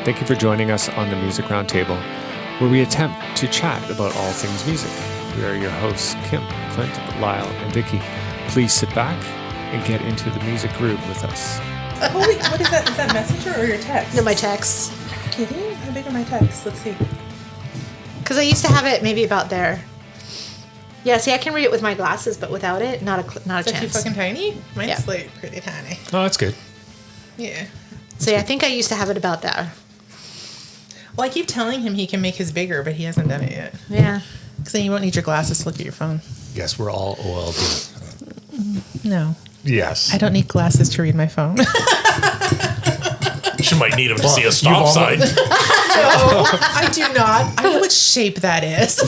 Thank you for joining us on the Music Roundtable, where we attempt to chat about all things music. We are your hosts, Kim, Clint, Lyle, and Vicky. Please sit back and get into the music groove with us. Oh, wait, what is that? Is that Messenger or your text? No, my text. Kidding? How big are my texts? Let's see. Because I used to have it maybe about there. Yeah, see, I can read it with my glasses, but without it, not a Is that too chance. fucking tiny? Mine's Yeah. like pretty tiny. Oh, that's good. Yeah. So yeah, I think I used to have it about there. Well, I keep telling him he can make his bigger, but he hasn't done it yet. Yeah. Because then you won't need your glasses to look at your phone. Yes, we're all OLD. No. Yes. I don't need glasses to read my phone. She might need him to see a stop sign. No, I do not. I know what shape that is.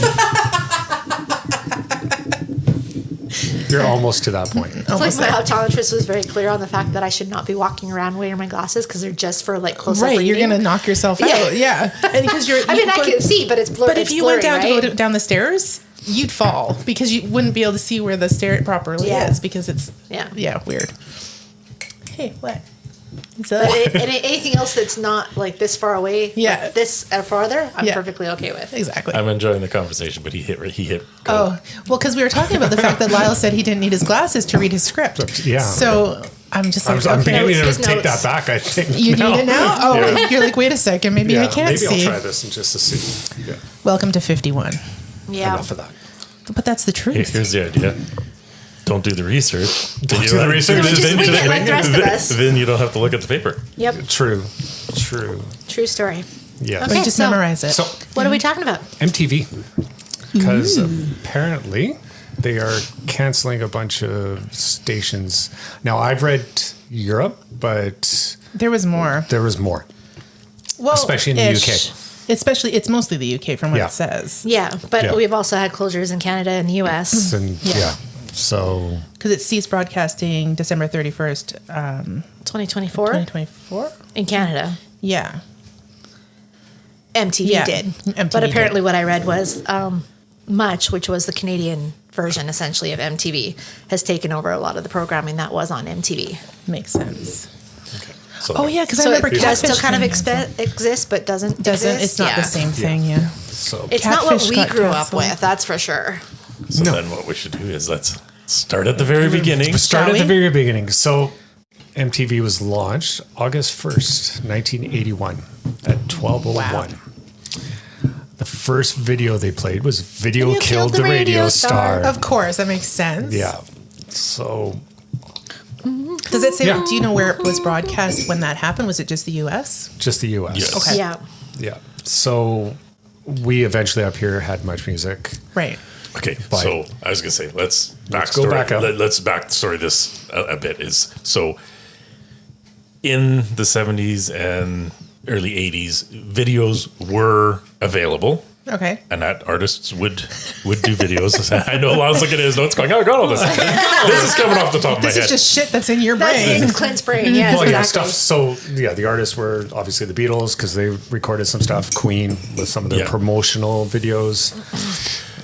You're almost to that point. It's like my optometrist was very clear on the fact that I should not be walking around wearing my glasses because they're just for like close-up Right, reading. you're gonna knock yourself out. Yeah, and because you're. I mean, I can see, but it's blurry. But if you went down right? to go down the stairs, you'd fall because you wouldn't be able to see where the stair properly Yeah. is because it's weird. Hey, what? But anything else that's not like this far away, Yeah. like this farther, I'm Yeah. perfectly okay with. Exactly. I'm enjoying the conversation, but he hit go. Oh, well, because we were talking about the fact that Lyle said he didn't need his glasses to read his script. Yeah. So I'm just like, I'm okay. beginning to His take notes. that back, I think. You need it now? Oh, Yeah. you're like, wait a second, maybe I can't maybe see. I'll try this and just to see. Yeah. Welcome to 51. Yeah. Enough of that. But that's the truth. Here's the idea. Don't do the research. Don't do the research. No, just wing it like the rest of us. Then you don't have to look at the paper. Yep. True. True story. Yeah. But you just so- memorize it. So What are we talking about? MTV, because apparently they are canceling a bunch of stations. Now I've read Europe, but There was more. there was more. Well, Especially in the ish. UK. Especially, it's mostly the UK from what Yeah. it says. Yeah, but Yeah. we've also had closures in Canada and the US. And yeah. So Because it ceased broadcasting December 31st, 2024 2024. in Canada. Yeah. MTV Yeah, did. MTV But apparently did. what I read was Much, which was the Canadian version essentially of MTV, has taken over a lot of the programming that was on MTV. Makes sense. So Oh, yeah, because I So remember it does still Catfish kind of being exist, but doesn't exist. it's not Yeah. the same thing, yeah. so It's not what Catfish we got grew up canceled. with, that's for sure. So then what we should do is let's start at the very beginning. start Shall at the we? very beginning. So MTV was launched August 1st, 1981 at 12:01. The first video they played was Video Killed the Radio Star. Of course, that makes sense. Yeah. So Does it say, Yeah. do you know where it was broadcast when that happened? Was it just the US? just the US. Yes. Okay. Yeah. Yeah. So we eventually up here had Much Music. Right. Okay, But- so I was gonna say let's go backstory. back up. Let's backstory this a bit. Is so in the 70s and early 80s, videos were available. Okay. And that artists would do videos. I know Lyle's looking at his notes going, I got all this. This is coming off the top of my This head. is just shit that's in your That's brain. in Clint's brain, yes, Well, yeah, exactly. stuff. So, yeah, the artists were obviously the Beatles because they recorded some stuff. Queen with some of their Yeah. promotional videos.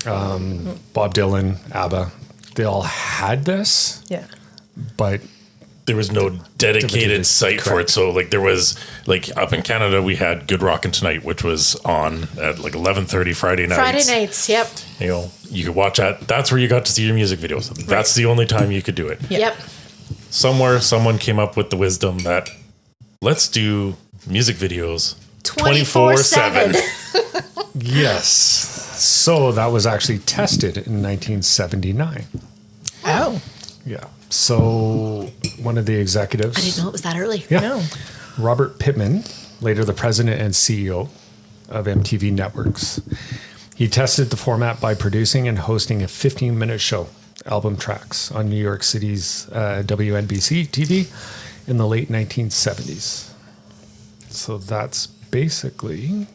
Bob Dylan, ABBA. They all had this, Yeah. but there was no dedicated Dedicated, site for it. correct. So like there was like up in Canada, we had Good Rockin' Tonight, which was on at like 11:30 Friday nights. Friday nights, yep. You know, you could watch that. That's where you got to see your music videos. That's the only time you could do it. Yeah. Yep. Somewhere someone came up with the wisdom that let's do music videos 24/7. yes. So that was actually tested in 1979. Oh. Yeah. So one of the executives, I didn't know it was that early. yeah, No. Robert Pittman, later the president and CEO of MTV Networks, he tested the format by producing and hosting a 15-minute show, album tracks, on New York City's WNBC TV in the late 1970s. So that's basically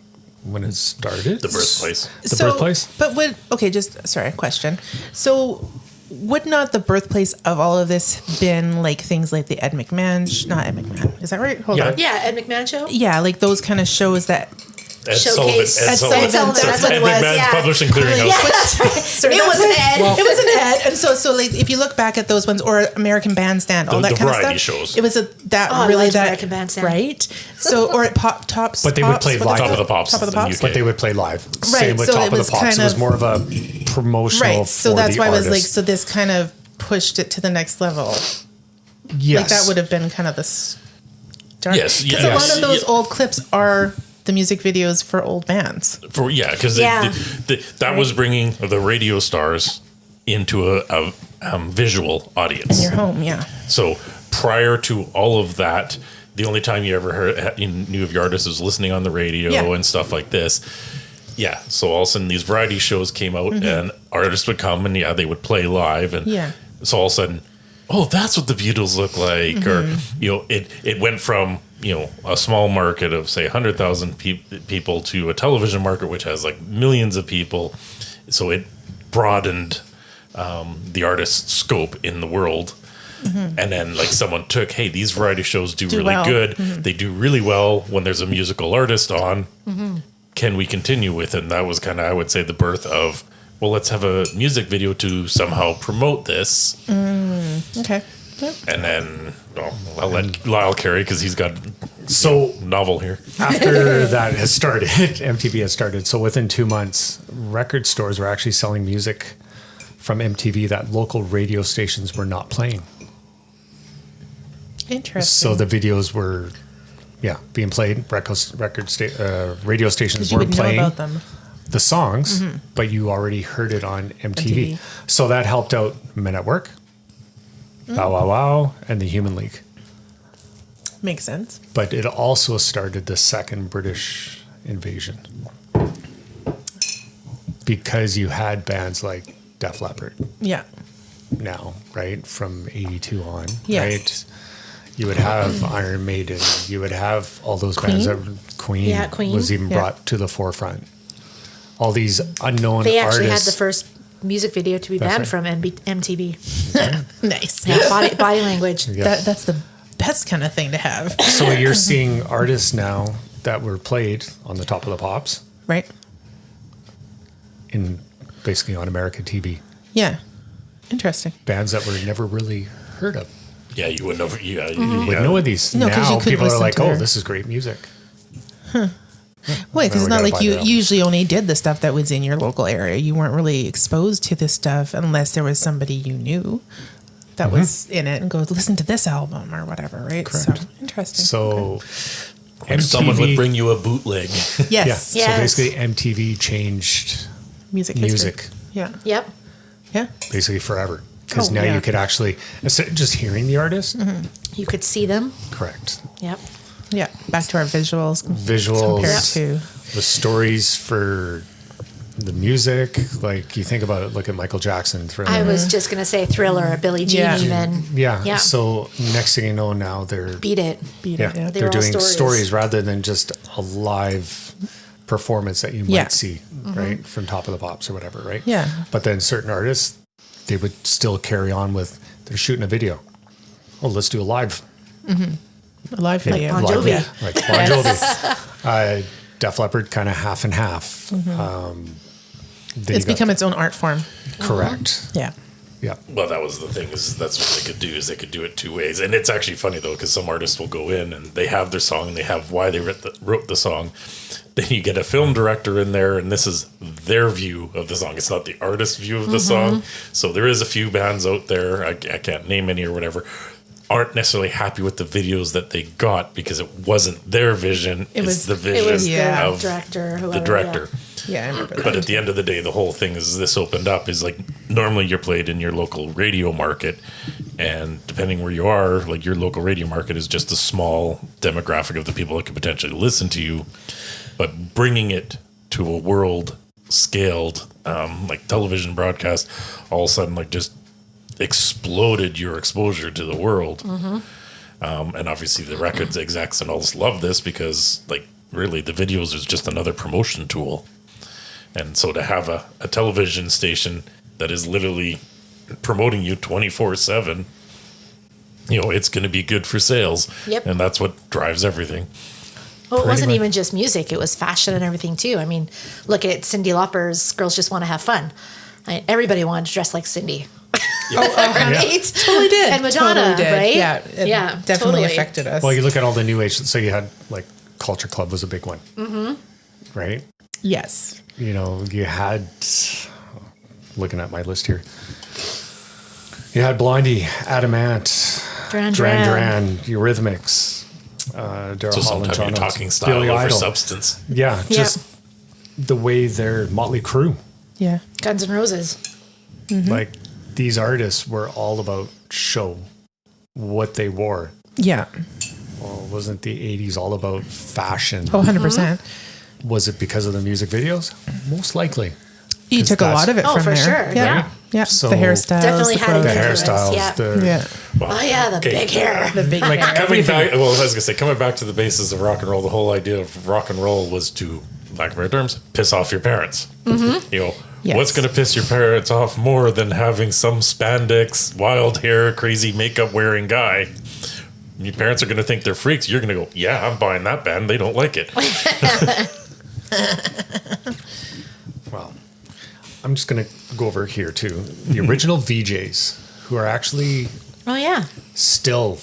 when it started. The birthplace. The birthplace? But question. So would not the birthplace of all of this been like things like the Ed McMahon, not Ed McMahon, is that right? Hold Yeah. on. Yeah, Ed McMahon show. Yeah, like those kind of shows that Ed Showcase. Sullivan. Ed Sullivan, that's what Ed it was. McMahon's Yeah. Publishing Clearinghouse. Yeah, that's right. Sorry, It was an Ed. It was an Ed, and so like if you look back at those ones or American Bandstand, all The that kind of variety stuff, shows. it was I really loved that American Bandstand. right? So or at Pop Tops, But they would play Pops, what live. is Top of the Pops. Top of the in Pops. UK. But they would play live. Same with so Top it of the was Pops. kind It was of- more of a promotional Right, so for that's the why I was like, artist. so this kind of pushed it to the next level. Yes. Like that would have been kind of the start. Yes, Because yes. a lot of those Yeah. old clips are the music videos for old bands. Because Yeah. that was bringing the radio stars into a visual audience. In your home, yeah. So prior to all of that, the only time you ever you knew of your artist was listening on the radio Yeah. and stuff like this. Yeah. So all of a sudden these variety shows came out and artists would come and they would play live and Yeah. so all of a sudden, oh, that's what the Beatles look like, or it went from a small market of say 100,000 people to a television market which has like millions of people. So it broadened the artist's scope in the world. And then like someone took, hey, these variety shows do really well. good. They do really well when there's a musical artist on. Can we continue with it? And that was kind of, I would say, the birth of, well, let's have a music video to somehow promote this. Okay. Yep. And then I'll let Lyle carry because he's got So novel here. after that has started, MTV has started. So within 2 months, record stores were actually selling music from MTV that local radio stations were not playing. Interesting. So the videos were, being played. Radio stations because you weren't would know playing about them. the songs, but you already heard it on MTV. MTV. So that helped out Men at Work, Bow Wow Wow, and the Human League. Makes sense. But it also started the second British invasion because you had bands like Def Leppard Yeah. now, right? From 82 on, Yeah. right? You would have Iron Maiden. You would have all those bands that Queen, Yeah, Queen. was even Yeah. brought to the forefront. All these unknown They actually artists. had the first music video to be That's banned right. from MTV. Nice. Yeah, body language. Yeah. That's the best kind of thing to have. So you're seeing artists now that were played on the Top of the Pops Right? in basically on American TV. Yeah. Interesting. Bands that were never really heard of. Yeah, you wouldn't know. Yeah, With no of these No, 'cause you now, couldn't people are listen like, to "Oh, her. this is great music." Wait, because we it's not gotta like buy you their albums. usually only did the stuff that was in your local area. You weren't really exposed to this stuff unless there was somebody you knew that was in it and go listen to this album or whatever, right? Correct. So interesting. So Or someone would bring you a bootleg. yes. Yeah. Yes. So basically, MTV changed Music. History. music Yeah. Yep. Yeah. basically forever because Oh, now yeah. you could actually instead of just hearing the artist. You could see them. Correct. Yep. Yeah. Back to our visuals. Visuals, Compared to the stories for the music. Like you think about it, look at Michael Jackson. Thriller. I was just gonna say Thriller or Billie Jean Yeah. even. Yeah. Yeah. So next thing you know, now they're Beat It. beat yeah, it. Yeah. They they're were all doing stories. stories rather than just a live performance that you might Yeah. see, right, from Top of the Pops or whatever, right? Yeah. But then certain artists, they would still carry on with they're shooting a video. Oh, let's do a live A live video. Bon live Jovi. video, like Bon Jovi. Def Leppard, kind of half and half. Then It's you got- become its own art form. correct. Yeah. Yeah. Well, that was the thing is that's what they could do is they could do it two ways, and it's actually funny though because some artists will go in and they have their song and they have why they wrote the song. Then you get a film director in there, and this is their view of the song. It's not the artist's view of the song. So there is a few bands out there I can't name any or whatever aren't necessarily happy with the videos that they got because it wasn't their vision. It's was- the it vision was the of director or the whoever, director. Yeah. I remember that. But at the end of the day, the whole thing is this opened up is like normally you're played in your local radio market, and depending where you are, like your local radio market is just a small demographic of the people that could potentially listen to you. But bringing it to a world scaled, like television broadcast, all of a sudden like just exploded your exposure to the world. And obviously the records execs and all this love this because like really the videos is just another promotion tool. And so to have a television station that is literally promoting you 24/7, it's going to be good for sales. Yep. And that's what drives everything. Well, it Pretty wasn't much. even just music; it was fashion and everything too. I mean, look at Cyndi Lauper's "Girls Just Want to Have Fun." Everybody wanted to dress like Cindy. Right? Totally did. And Madonna, Totally did. right? Yeah, it definitely totally. affected us. Well, you look at all the new age. So you had like Culture Club was a big one, right? yes. You know, you had, looking at my list here, you had Blondie, Adamant, Duran Duran Duran. Duran, Eurythmics, Daryl So Hall and sometimes you're John talking Oates, style Billy over Idol. substance. Yeah, just the way they're Motley Crue. Yeah. Guns N' Roses. Like these artists were all about show, what they wore. Yeah. Well, wasn't the 80s all about fashion? Oh, 100%. Was it because of the music videos? Most likely. You 'Cause took a lot of it Oh, from for there. sure, Yeah. yeah. Yeah. So- the hairstyles. Definitely had The an clothes. influence, hairstyles, yeah. the Yeah. Oh yeah, the big hair. The big like hair. Coming everything. back, well, I was gonna say, coming back to the basis of rock and roll, the whole idea of rock and roll was to, lack of better terms, piss off your parents. You know, Yes. what's gonna piss your parents off more than having some spandex, wild hair, crazy makeup wearing guy? Your parents are gonna think they're freaks. You're gonna go, yeah, I'm buying that band. They don't like it. Well, I'm just going to go over here too. The original VJs, who are actually Oh yeah. still,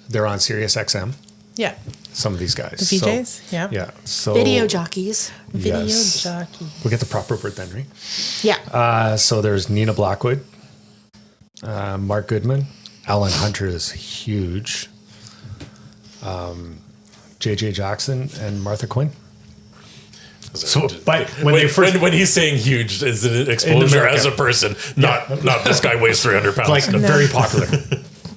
they're on Sirius XM. Yeah. Some of these guys. The VJs? Yeah. Yeah. So Video jockeys. Video Yes. jockey. We'll get the proper word then, right? Yeah. So there's Nina Blackwood, Mark Goodman, Alan Hunter is huge, JJ Jackson, and Martha Quinn. So, but when he's saying huge, is it an exposure America. as a person? Not this guy weighs 300 pounds. like very popular.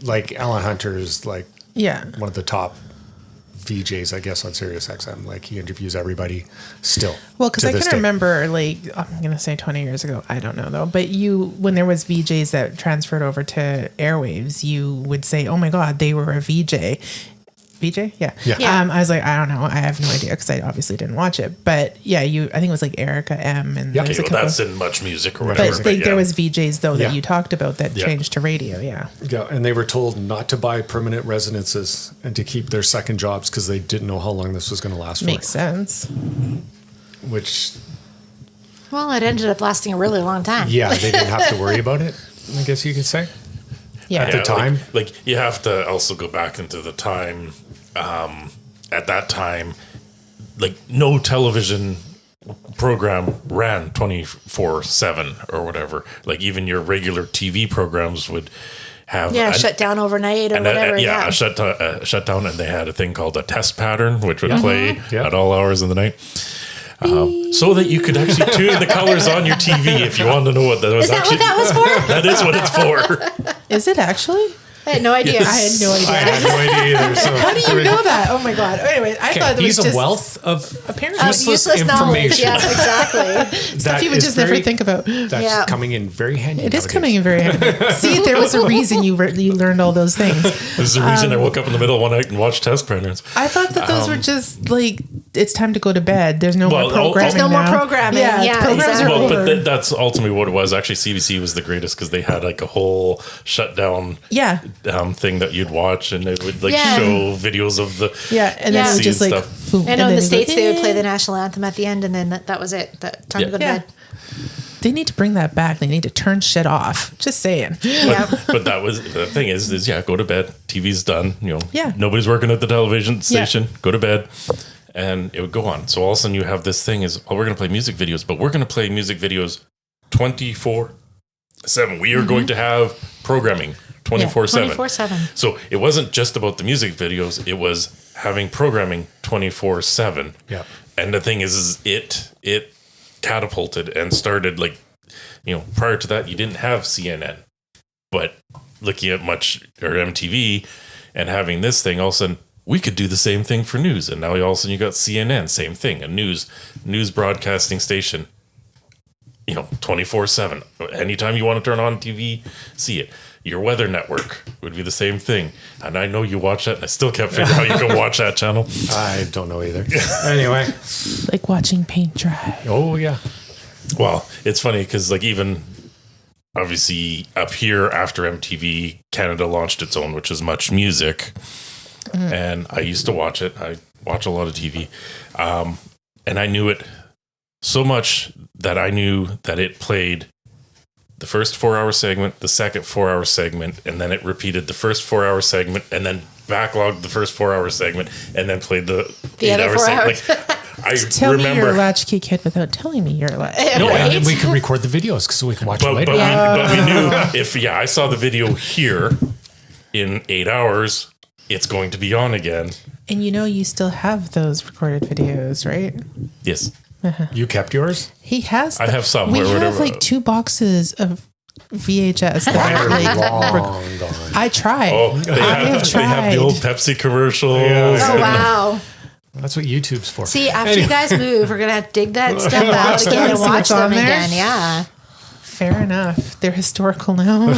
Like Alan Hunter is like Yeah. one of the top VJs, I guess, on Sirius XM. Like he interviews everybody still. Well, because to I this can day. remember, like, I'm going to say 20 years ago. I don't know, though. But when there was VJs that transferred over to airwaves, you would say, oh, my God, they were a VJ. VJ? Yeah. Yeah. I was like, I don't know. I have no idea because I obviously didn't watch it. But, yeah, I think it was like Erica M. And Yeah. there's a Okay, well, couple. that's in much music or whatever. But there yeah. was VJs, though, Yeah. that you talked about that Yeah. changed to radio. Yeah. Yeah, and they were told not to buy permanent residences and to keep their second jobs because they didn't know how long this was going to last Makes for. sense. Which, Well, it ended up lasting a really long time. yeah, they didn't have to worry about it, I guess you could say. Yeah. At the time. like you have to also go back into the time. At that time, like no television program ran 24/7 or whatever. Like even your regular TV programs would have Yeah, shut down overnight or and whatever. a shutdown, and they had a thing called a test pattern, which would play Yeah. at all hours of the night. So that you could actually tune the colors on your TV if you wanted to know what that was. Is that what that was for? That is what it's for. Is it actually? I had no idea. I had no idea. I had no idea either. So How do you know that? Oh, my God. Anyway, I thought it was he's just a wealth of apparently useless knowledge. information. Yeah, exactly. stuff that you would is just never very- think about. That's Yeah. coming in very handy. It is nowadays. coming in very handy. See, there was a reason you learned all those things. This is the reason I woke up in the middle of one night and watched test patterns. I thought that those were just like, it's time to go to bed. There's no Well, more programming. There's no more now. programming. Yeah, programs exactly. are Well, over. but that's ultimately what it was. Actually, CBC was the greatest because they had like a whole shutdown Yeah. thing that you'd watch, and it would like Yeah. show videos of the Yeah. And then Yeah. it would just Scene like, stuff. boom, I and know in then the it would States they would play "Eh." the national anthem at the end, and then that was it. Time to go to Yeah. bed. They need to bring that back. They need to turn shit off. Just saying. Yeah. But that was the thing is yeah, go to bed. TV's done. You know, Yeah. nobody's working at the television station. Go to bed, and it would go on. So all of a sudden you have this thing is, oh, we're going to play music videos, but we're going to play music videos 24/7. We are going to have programming 24/7. 24/7. So it wasn't just about the music videos; it was having programming 24/7. Yeah. And the thing is it catapulted and started like, you know, prior to that you didn't have CNN, but looking at MTV and having this thing, all of a sudden we could do the same thing for news. And now all of a sudden you got CNN, same thing, a news broadcasting station, you know, 24/7. Anytime you want to turn on TV, see it. Your weather network would be the same thing. And I know you watch that, and I still can't figure out how you can watch that channel. I don't know either. Anyway. Like watching paint dry. Oh, yeah. Well, it's funny because like even obviously up here after MTV, Canada launched its own, which is Much Music. And I used to watch it. I watch a lot of TV. And I knew it so much that I knew that it played the first 4-hour segment, the second 4-hour segment, and then it repeated the first 4-hour segment, and then backlogged the first 4-hour segment, and then played the other 8-hour 4 segment. hours. I Tell me you're a remember. latchkey kid without telling me you're a latchkey. No, Right? and we can record the videos because we can watch it But, later. but we knew if I saw the video here in 8 hours, it's going to be on again. And you still have those recorded videos, right? Yes. You kept yours? He has. I have some We or have whatever. like 2 boxes of VHS that are like. Long gone. I tried. Oh, they have the old Pepsi commercials. Yeah. Oh, wow. That's what YouTube's for. See, after you guys move, we're going to have to dig that stuff out Watch again them, and see watch what's on them there. again. Yeah. Fair enough. They're historical now.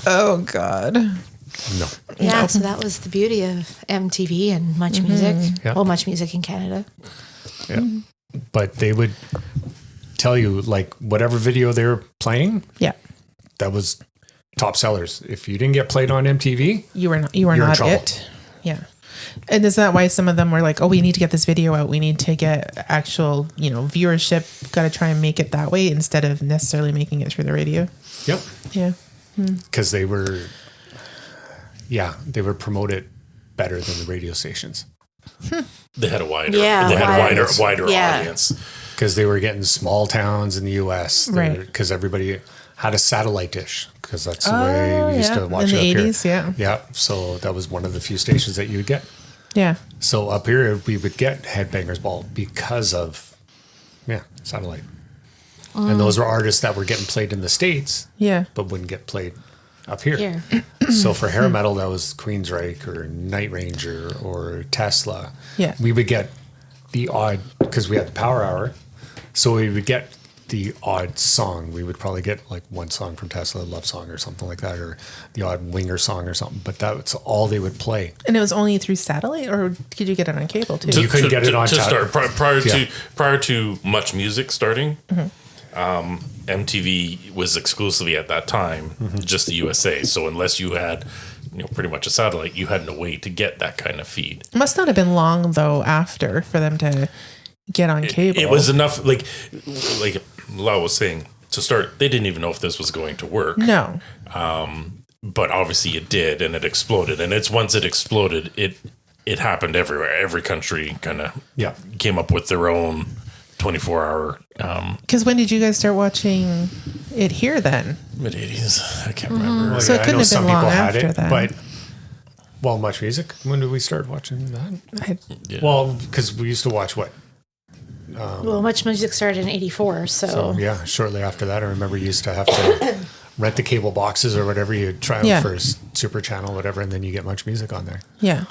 Oh God. No. Yeah, so that was the beauty of MTV and Much Music. Yeah. Well, Much Music in Canada. Yeah. But they would tell you, like, whatever video they were playing, Yeah. that was top sellers. If you didn't get played on MTV, You were not You're in trouble. it. Yeah. And is that why some of them were like, oh, we need to get this video out. We need to get actual, viewership. Got to try and make it that way instead of necessarily making it through the radio. yep, Yeah. because they would promote it better than the radio stations They had a wider, Yeah, they had a wider. wider Yeah. audience. because they were getting small towns in the U.S. Right. Because everybody had a satellite dish because that's the way we used to watch in it the up 80s, here. Yeah. So that was one of the few stations that you would get. Yeah. So up here, we would get Headbangers Ball because of, satellite. And those were artists that were getting played in the States, Yeah. but wouldn't get played up here. Here. So for hair metal, that was Queensryche or Night Ranger or Tesla. Yeah. We would get the odd, because we had the Power Hour, so we would get the odd song. We would probably get like one song from Tesla, a love song or something like that, or the odd winger song or something. But that's all they would play. And it was only through satellite, or could you get it on cable too? You couldn't get it on to chat. start prior Yeah. to Much Music starting. MTV was exclusively at that time just the USA. So unless you had pretty much a satellite, you had no way to get that kind of feed. It must not have been long though after for them to get on cable. It was enough, like Lau was saying, to start. They didn't even know if this was going to work. No. But obviously it did, and it exploded. And it's once it exploded, it happened everywhere. Every country kind of came up with their own 24-hour. Because when did you guys start watching it here then? Mid 80s, I can't remember. Well, So it I couldn't know have some been long people had after it, that. but Much Music. When did we start watching that? Yeah. Well, because we used to watch what? Well, Much Music started in 84, so Yeah, shortly after that, I remember you used to have to rent the cable boxes or whatever you try out Yeah. for Super Channel, whatever, and then you get Much Music on there. Yeah.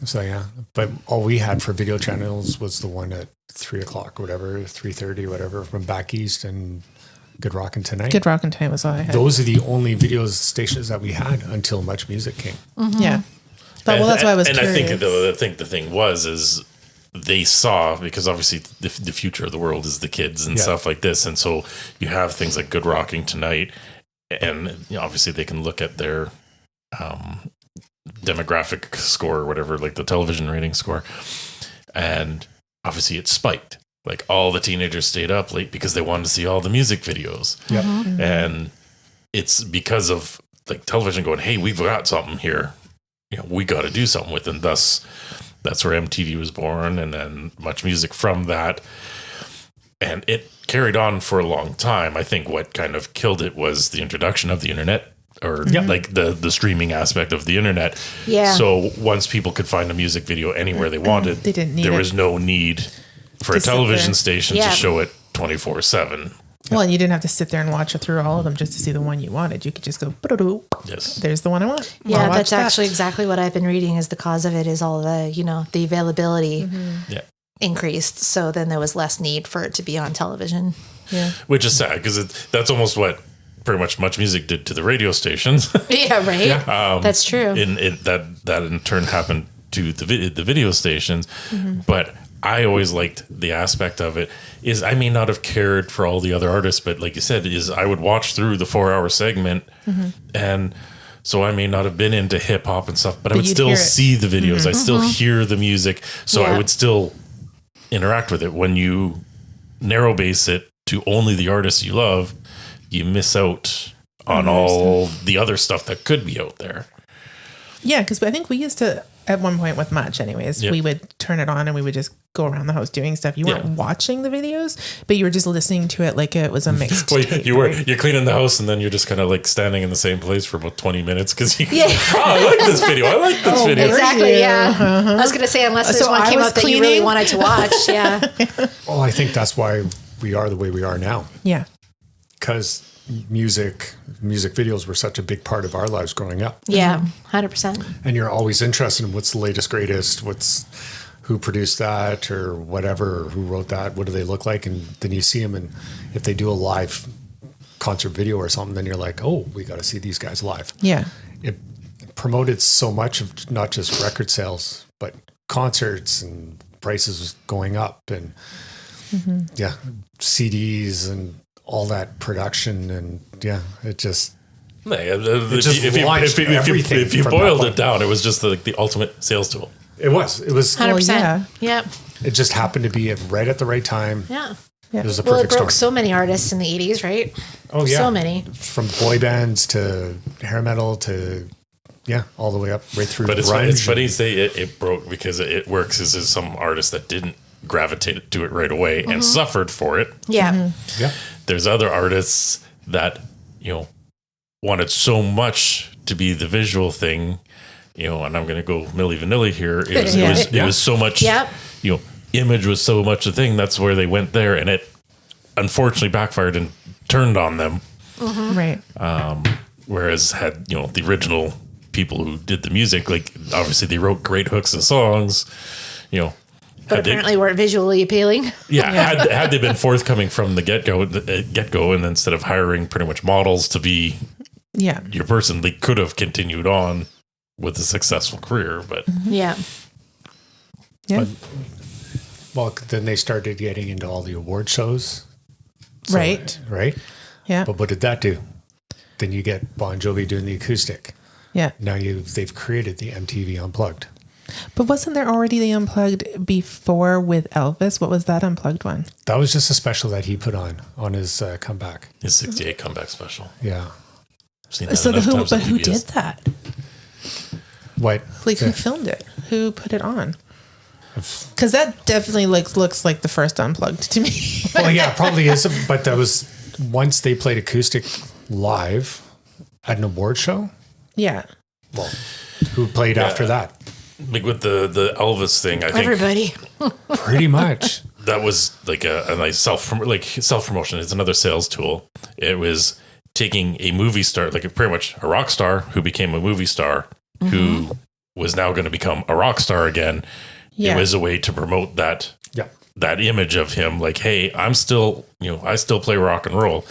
So yeah, but all we had for video channels was the one at 3:00 or whatever, 3:30, whatever, from back east and Good Rockin' Tonight. Good Rockin' Tonight was all I had. Those are the only video stations that we had until Much Music came. Yeah. But well, that's why I was and curious. I think the thing is they saw, because obviously the future of the world is the kids and stuff like this, and so you have things like Good Rocking Tonight, and obviously they can look at their demographic score or whatever, like the television rating score, and obviously it spiked. Like all the teenagers stayed up late because they wanted to see all the music videos. Yep. And it's because of like television going, hey, we've got something here. We got to do something with it. And thus, that's where MTV was born, and then Much Music from that. And it carried on for a long time. I think what kind of killed it was the introduction of the internet, or like the streaming aspect of the internet. Yeah. So once people could find a music video anywhere they wanted, They didn't need there it was no need for to a sit television there. station Yeah. to show it 24/7. Well, and you didn't have to sit there and watch it through all of them just to see the one you wanted. You could just go, "Ba-da-doo." Yes. There's the one I want. yeah, I'll watch that's that. actually exactly what I've been reading. Is the cause of it is all the the availability Yeah. increased, so then there was less need for it to be on television. Yeah. Which is sad because that's almost what pretty much Music did to the radio stations. Yeah, right. That's true. that in turn happened to the video stations. But I always liked the aspect of it is I may not have cared for all the other artists, but like you said, is I would watch through the 4-hour segment and So I may not have been into hip hop and stuff, but I But would you'd still hear it. see the videos. I still hear the music. So I Yeah. would still interact with it. When you narrow base it to only the artists you love, you miss out on all the other stuff that could be out there. Yeah, because I think we used to, at one point with Much anyways, Yep. we would turn it on and we would just go around the house doing stuff. You weren't Yeah. watching the videos, but you were just listening to it like it was a mixed Well, tape. you're cleaning the house and then you're just kind of like standing in the same place for about 20 minutes because you Yeah. I like this video. I like this video. Exactly. Yeah. Yeah. I was gonna say unless there's So one I came was out that you really cleaning. wanted to watch. Yeah. Well, I think that's why we are the way we are now, Yeah. because music videos were such a big part of our lives growing up. Yeah. 100%. And you're always interested in what's the latest, greatest, who produced that or whatever, or who wrote that, what do they look like? And then you see them, and if they do a live concert video or something, then you're like, oh, we got to see these guys live. Yeah. It promoted so much of not just record sales, but concerts and prices going up and yeah, CDs and all that production. And yeah, it just, If just launched everything you from boiled that it down, it was just the ultimate sales tool. it was 100%. yeah. Yep. it just happened to be right at the right time. Yeah. It was a Well, it perfect broke storm. so many artists in the 80s, right? Oh yeah. So many. From boy bands to hair metal to all the way up right through But it's grunge. funny you say it broke because it works. Is some artists that didn't gravitate to it right away and suffered for it. Yeah. Yeah. There's other artists that wanted so much to be the visual thing, and I'm going to go Milli Vanilli here. It was so much. Yep. Image was so much a thing. That's where they went there, and it unfortunately backfired and turned on them. Right. Whereas had the original people who did the music, like obviously they wrote great hooks and songs, But apparently weren't visually appealing. had they been forthcoming from the get go, and instead of hiring pretty much models to be Yeah. your person, they could have continued on with a successful career. But Yeah. Yeah. Well, then they started getting into all the award shows. Right. Right. Yeah. But what did that do? Then you get Bon Jovi doing the acoustic. Yeah. Now they've created the MTV Unplugged. But wasn't there already the Unplugged before with Elvis? What was that Unplugged one? That was just a special that he put on his comeback. his '68 comeback special. Yeah. I've seen that So enough times on who PBS. did that? What? Like who filmed it? Who put it on? Because that definitely looks like the first Unplugged to me. Well, yeah, probably is. But that was once they played acoustic live at an award show. Yeah. Well, who played after that? Like with the Elvis thing, I think Everybody. Pretty much. that was like a nice self promotion. It's another sales tool. It was taking a movie star, like pretty much a rock star who became a movie star, who was now going to become a rock star again. Yeah. It was a way to promote that Yeah. that image of him. Like, hey, I'm still, I still play rock and roll.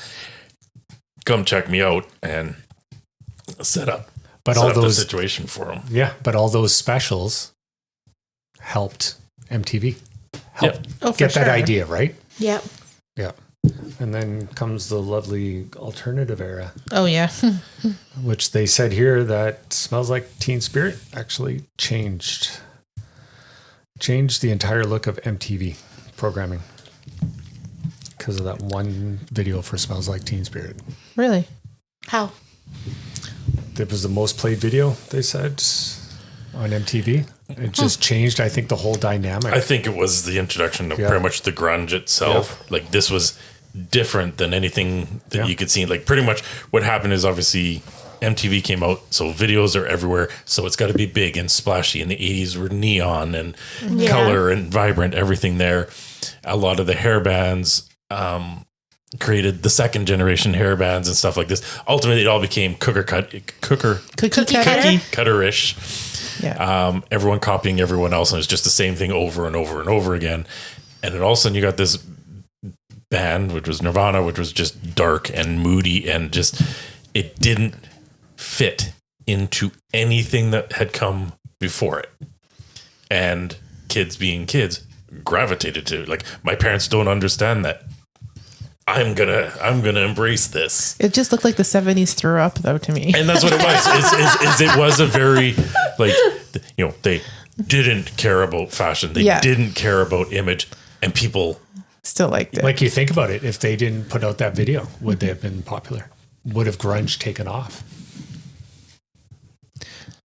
Come check me out and set up the situation for him. Yeah, but all those specials helped MTV help Oh, for get that sure. idea, right? Yep. Yeah. And then comes the lovely alternative era, Oh yeah. which they said here that Smells Like Teen Spirit actually changed the entire look of MTV programming because of that one video for Smells Like Teen Spirit. Really? How? It was the most played video, they said, on MTV. It just changed, I think, the whole dynamic. I think it was the introduction of Yeah. pretty much the grunge itself. Like this was different than anything that you could see. Like pretty much what happened is obviously MTV came out, so videos are everywhere. So it's got to be big and splashy. In the 80s were neon and color and vibrant, everything there. A lot of the hair bands created the second generation hair bands and stuff like this. Ultimately, it all became cookie Cookie cutter? cutter-ish. Yeah. Everyone copying everyone else, and it's just the same thing over and over and over again. And then all of a sudden you got this band, which was Nirvana, which was just dark and moody and just, it didn't fit into anything that had come before it. And kids being kids gravitated to it. Like, my parents don't understand that. I'm gonna embrace this. It just looked like the 70s threw up, though, to me. And that's what it was. It was a very, like, they didn't care about fashion. They didn't care about image, and people Still liked it. Like, you think about it, if they didn't put out that video, would they have been popular? Would have grunge taken off?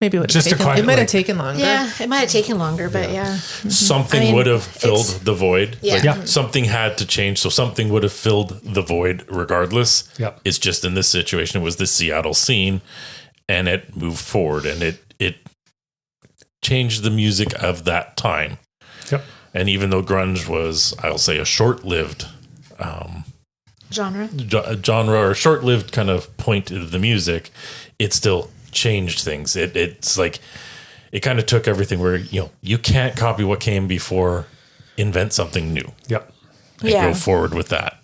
Maybe it would have Just a taken, quiet, it might have like- taken longer. Yeah, it might have taken longer, but yeah. something I mean, would have filled it's- the void. Yeah. Like, Yeah. something had to change, so something would have filled the void regardless. Yep. It's just in this situation, it was the Seattle scene, and it moved forward, and it changed the music of that time. Yep. And even though grunge was, I'll say, a short-lived Genre. genre or short-lived kind of point of the music, it still changed things. It's like it kind of took everything where you can't copy what came before, invent something new, Yep. and Yeah. go forward with that.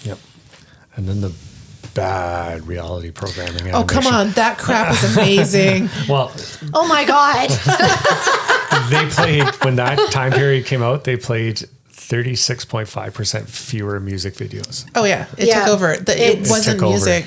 Yep. And then the bad reality programming. Oh, come animation. on. That crap was amazing. Well, Oh my God. they played, when that time period came out, they played 36.5% fewer music videos. Oh, yeah. It Yeah. took over. It wasn't took over. music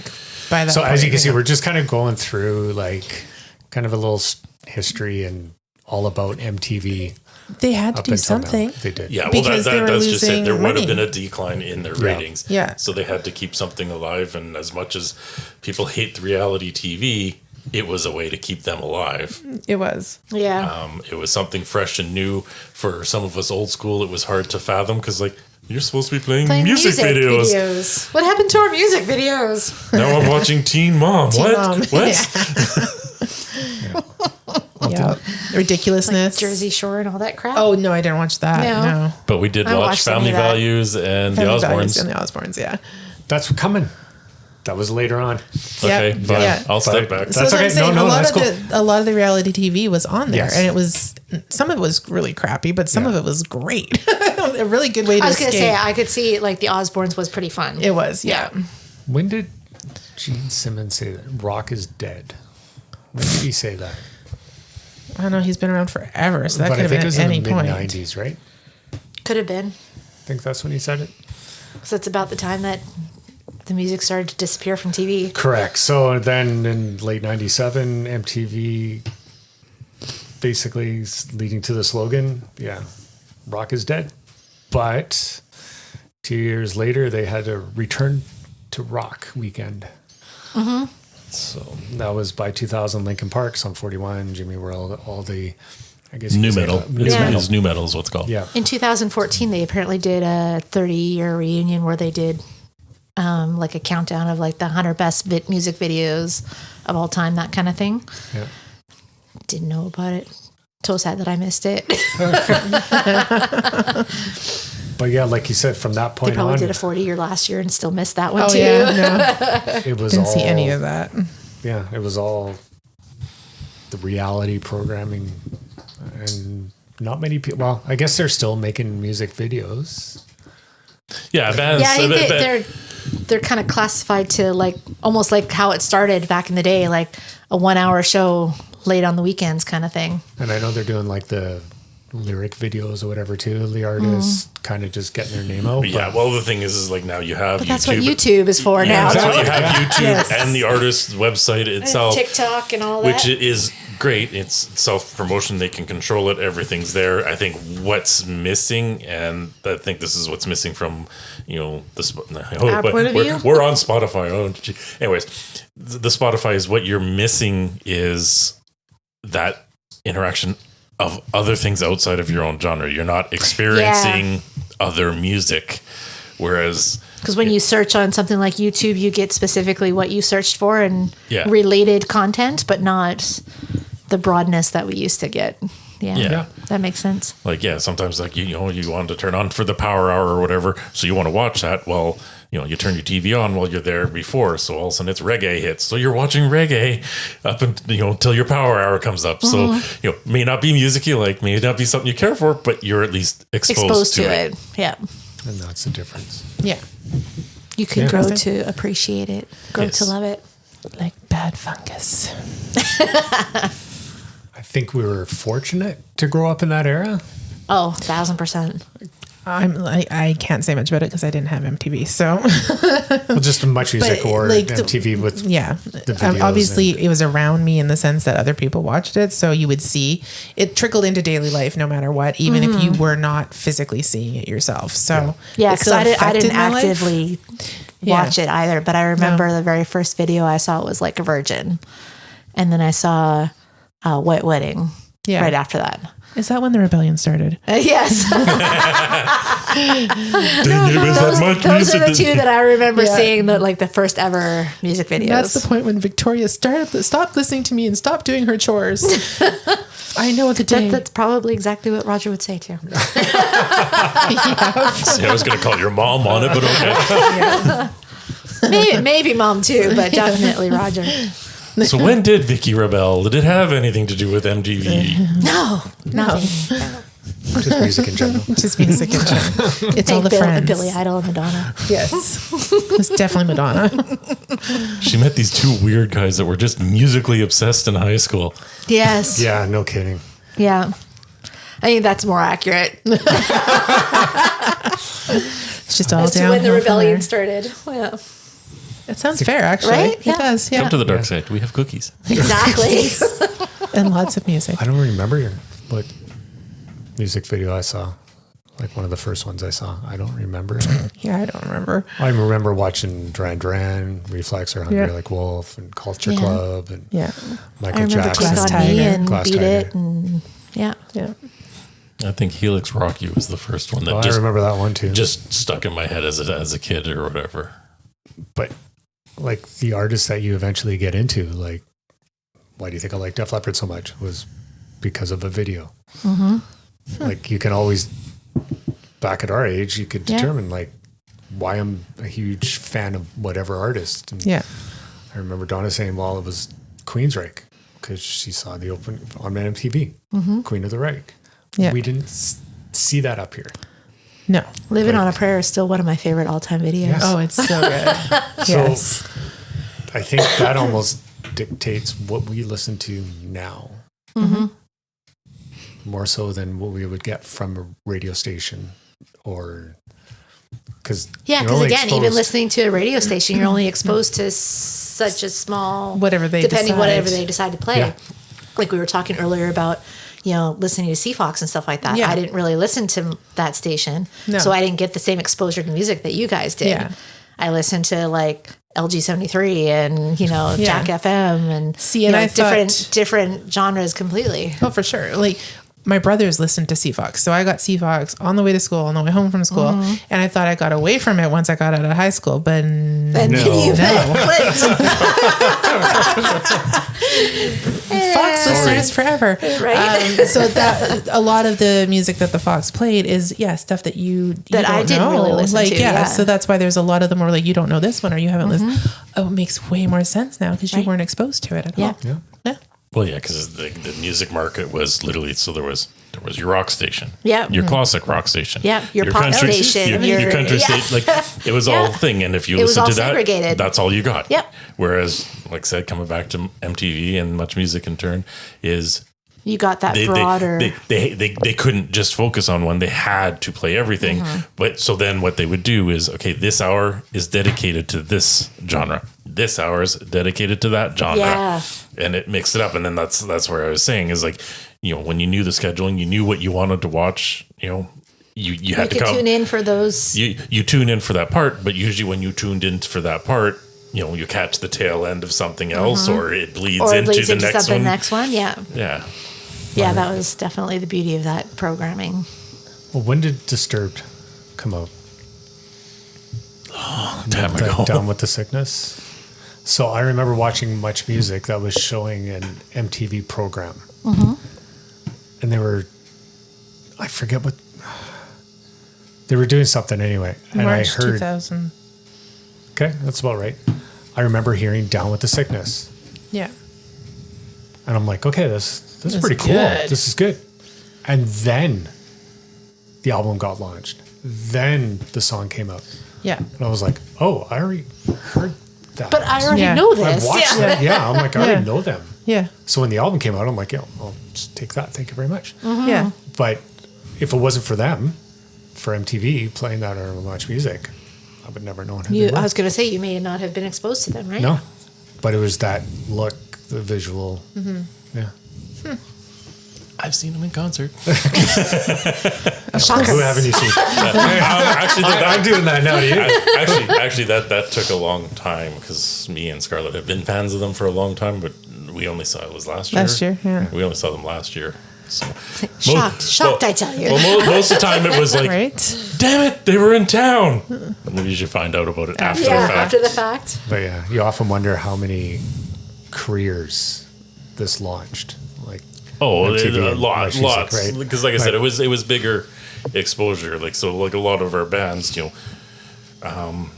by that So point. as you can see, we're just kind of going through like kind of a little history and all about MTV. They had to Up do until now. something. They did. Yeah, well, Because they were that's just it. losing There would have money. been a decline in their Yeah. ratings. Yeah. So they had to keep something alive. And as much as people hate the reality TV, it was a way to keep them alive. It was. Yeah. It was something fresh and new. For some of us old school, it was hard to fathom because, like, you're supposed to be playing Playing music videos. What happened to our music videos? Now I'm watching Teen Mom. Teen what? Mom. What? Yeah. Ridiculousness. Jersey Shore and all that crap. Oh, no, I didn't watch that. No. No. But we did I watch watched any Family of that. Values and Family the Values Osbournes. and the Osbournes, yeah. That's coming. That was later on. Okay, Yep. fine. Yeah. I'll step But- back. So That's that's what okay. I'm saying. No, a lot that's of a lot of the reality TV was on there, Yes. and it was some of it was really crappy, but some Yeah. of it was great. A really good way to I was going to escape. say, I could see like the Osbournes was pretty fun. It was, yeah. When did Gene Simmons say that rock is dead? When did he say that? I don't know. He's been around forever, so that But could I have think been it was at in any the mid point. '90s, right? Could have been. I think that's when he said it. Because it's about the time that the music started to disappear from TV. Correct. So then in late '97, MTV basically leading to the slogan, yeah, rock is dead. But 2 years later, they had a return to rock weekend. So that was by 2000, Linkin Park, Sum 41, Jimmy World, all the, I guess you New could say metal. that. It's, Yeah. it's new metal is what's called. Yeah. In 2014, they apparently did a 30-year reunion where they did like a countdown of like the 100 best music videos of all time, that kind of thing. Yeah. Didn't know about it. So sad that I missed it. But yeah, like you said, from that They point probably on, did a 40-year last year and still missed that one Oh too. yeah, no, it was didn't all, see any of that. yeah, it was all the reality programming, and not many people. Well, I guess they're still making music videos. Yeah, bands. Yeah, I think they're kind of classified to like almost like how it started back in the day, like a 1-hour show late on the weekends kind of thing. And I know they're doing like the lyric videos or whatever too. The artists Mm-hmm. kind of just getting their name out. yeah, but- well, the thing is like now you have But YouTube. that's what YouTube is for Yeah, now. that's what you have YouTube Yes. and the artist's website itself, TikTok and all that. which it is great. It's self promotion. They can control it. Everything's there. I think what's missing, and I think this is what's missing from, Our point of view? we're on Spotify. Oh, gee. Anyways, the Spotify is what you're missing is that interaction of other things outside of your own genre. You're not experiencing other music, whereas. Because when you search on something like YouTube, you get specifically what you searched for and Yeah. related content, but not the broadness that we used to get. Yeah. Yeah. That makes sense. Like, yeah, sometimes like, you wanted to turn on for the power hour or whatever. So you want to watch that. Well, you turn your TV on while you're there before. So all of a sudden it's reggae hits. So you're watching reggae up until your power hour comes up. So, may not be music you like, may not be something you care for, but you're at least exposed to it. Yeah. and that's the difference. Yeah, You can Yeah. grow to appreciate it, grow Yes. to love it. like bad fungus. I think we were fortunate to grow up in that era. Oh, 1,000%. I can't say much about it because I didn't have MTV. So Well, just Much Music But, or like, MTV with yeah, videos obviously and- it was around me in the sense that other people watched it, so you would see it trickled into daily life no matter what, even if you were not physically seeing it yourself. So Yeah, it because still I didn't affected my life. actively Yeah. watch it either. But I remember the very first video I saw was like a Virgin, and then I saw White Wedding Yeah. right after that. Is that when the rebellion started? Yes, Much those are the music two that I remember Yeah. seeing the first ever music videos. That's the point when Victoria stopped listening to me and stopped doing her chores. I know the day. That's probably exactly what Roger would say too. See, I was going to call your mom on it, but okay. maybe mom too, but definitely Roger. So when did Vicky rebel? Did it have anything to do with MTV? No, nothing. just music in general. Just music in general. It's all the Thank friends. Billy Idol and Madonna. Yes, it's definitely Madonna. She met these two weird guys that were just musically obsessed in high school. Yes. Yeah, no kidding. Yeah. I think that's more accurate It's just all as to down. when the rebellion started. Yeah. It sounds fair, actually. Right? Yeah. It does. Yeah, Come to the dark side. We have cookies. Exactly. and lots of music. I don't remember what music video I saw. Like one of the first ones I saw. I don't remember it. Yeah, I don't remember. I remember watching Duran Duran, Reflex or Hungry Yeah. Like Wolf, and Culture Yeah. Club, and Yeah, Michael I remember Jackson. Click Glass on Me Tiger. and Glass Beat Tiger. It. And yeah. yeah. I think Helix Rock You was the first one that Oh, I just remember that one too. just stuck in my head as a kid or whatever. But like the artists that you eventually get into, like, why do you think I like Def Leppard so much? Was because of a video. Like you can always, back at our age, you could Yeah. determine like why I'm a huge fan of whatever artist. And Yeah. I remember Donna saying, well, it was Queensryche because she saw the open on MTV, Queen of the Reich. Yeah. We didn't see that up here. No. Living on a Prayer is still one of my favorite all-time videos. Yes. Oh, it's so good. Yes. I think that almost dictates what we listen to now. More so than what we would get from a radio station or because Yeah, because again, even listening to a radio station, you're only exposed to such a small Whatever they depending decide. whatever they decide to play. Yeah. Like we were talking earlier about, listening to CFOX and stuff like that. Yeah. I didn't really listen to that station, No. so I didn't get the same exposure to music that you guys did. Yeah. I listened to like LG 73 and Jack FM and See, and I different genres completely. Oh, for sure. Like my brothers listened to CFOX. So I got CFOX on the way to school, on the way home from school. And I thought I got away from it once I got out of high school, but And No. you clicked. Fox listeners forever. Right. So that a lot of the music that the Fox played is stuff that you That I don't didn't know. really listen like to, yeah. So that's why there's a lot of them where like you don't know this one or you haven't listened. Oh, it makes way more sense now because you Right. weren't exposed to it at Yeah. all. Yeah. Yeah. Well, yeah, because the music market was literally there was your rock station, Yeah. your classic rock station, Yeah, your pop station, your your- country yeah. station. Like it was all Yeah. thing, and if you It was listen all to that, segregated. that's all you got. Yep. Whereas, like I said, coming back to MTV and Much Music in turn is You got that they, broader. they couldn't just focus on one. They had to play everything. But so then what they would do is, okay, this hour is dedicated to this genre. This hour is dedicated to that genre. Yeah. And it mixed it up. And then that's where I was saying is like, when you knew the scheduling, you knew what you wanted to watch, you had to could come. tune in for those. You tune in for that part, but usually when you tuned in for that part, you catch the tail end of something else or it bleeds Or it into leads the into next something one. next one. Yeah. Yeah. Yeah, that was definitely the beauty of that programming. Well, when did Disturbed come out? Time ago. Down with the Sickness. So I remember watching Much Music that was showing an MTV program. And I forget what, they were doing something anyway. And March I heard, 2000. okay, that's about right. I remember hearing Down with the Sickness. Yeah. And I'm like, okay, this is pretty cool. good. This is good. And then the album got launched. Then the song came out. Yeah. And I was like, oh, I already heard that. But I already Yeah. know I this. watched Yeah. that. Yeah, I'm like, I Yeah. already know them. Yeah. So when the album came out, I'm like, yeah, I'll just take that. Thank you very much. Yeah. But if it wasn't for them, for MTV playing that or Much Music, I would never know who You, they were. I was going to say, you may not have been exposed to them, right? No, but it was that look, the visual. Yeah. I've seen them in concert. Shocker. Who haven't you seen? Actually, I'm doing that now. You? actually, that took a long time because me and Scarlett have been fans of them for a long time, but we only saw it was last year. Last year, yeah. We only saw them last year. So. Shocked, I tell you. Well, most of the time it was like, Right? damn it, they were in town. And we usually find out about it after the fact. After the fact. But yeah, you often wonder how many careers this launched. Like, Oh, MTV and lots, Much Music, right? Because, like I said, Right. it was bigger exposure. Like so, like a lot of our bands, I'm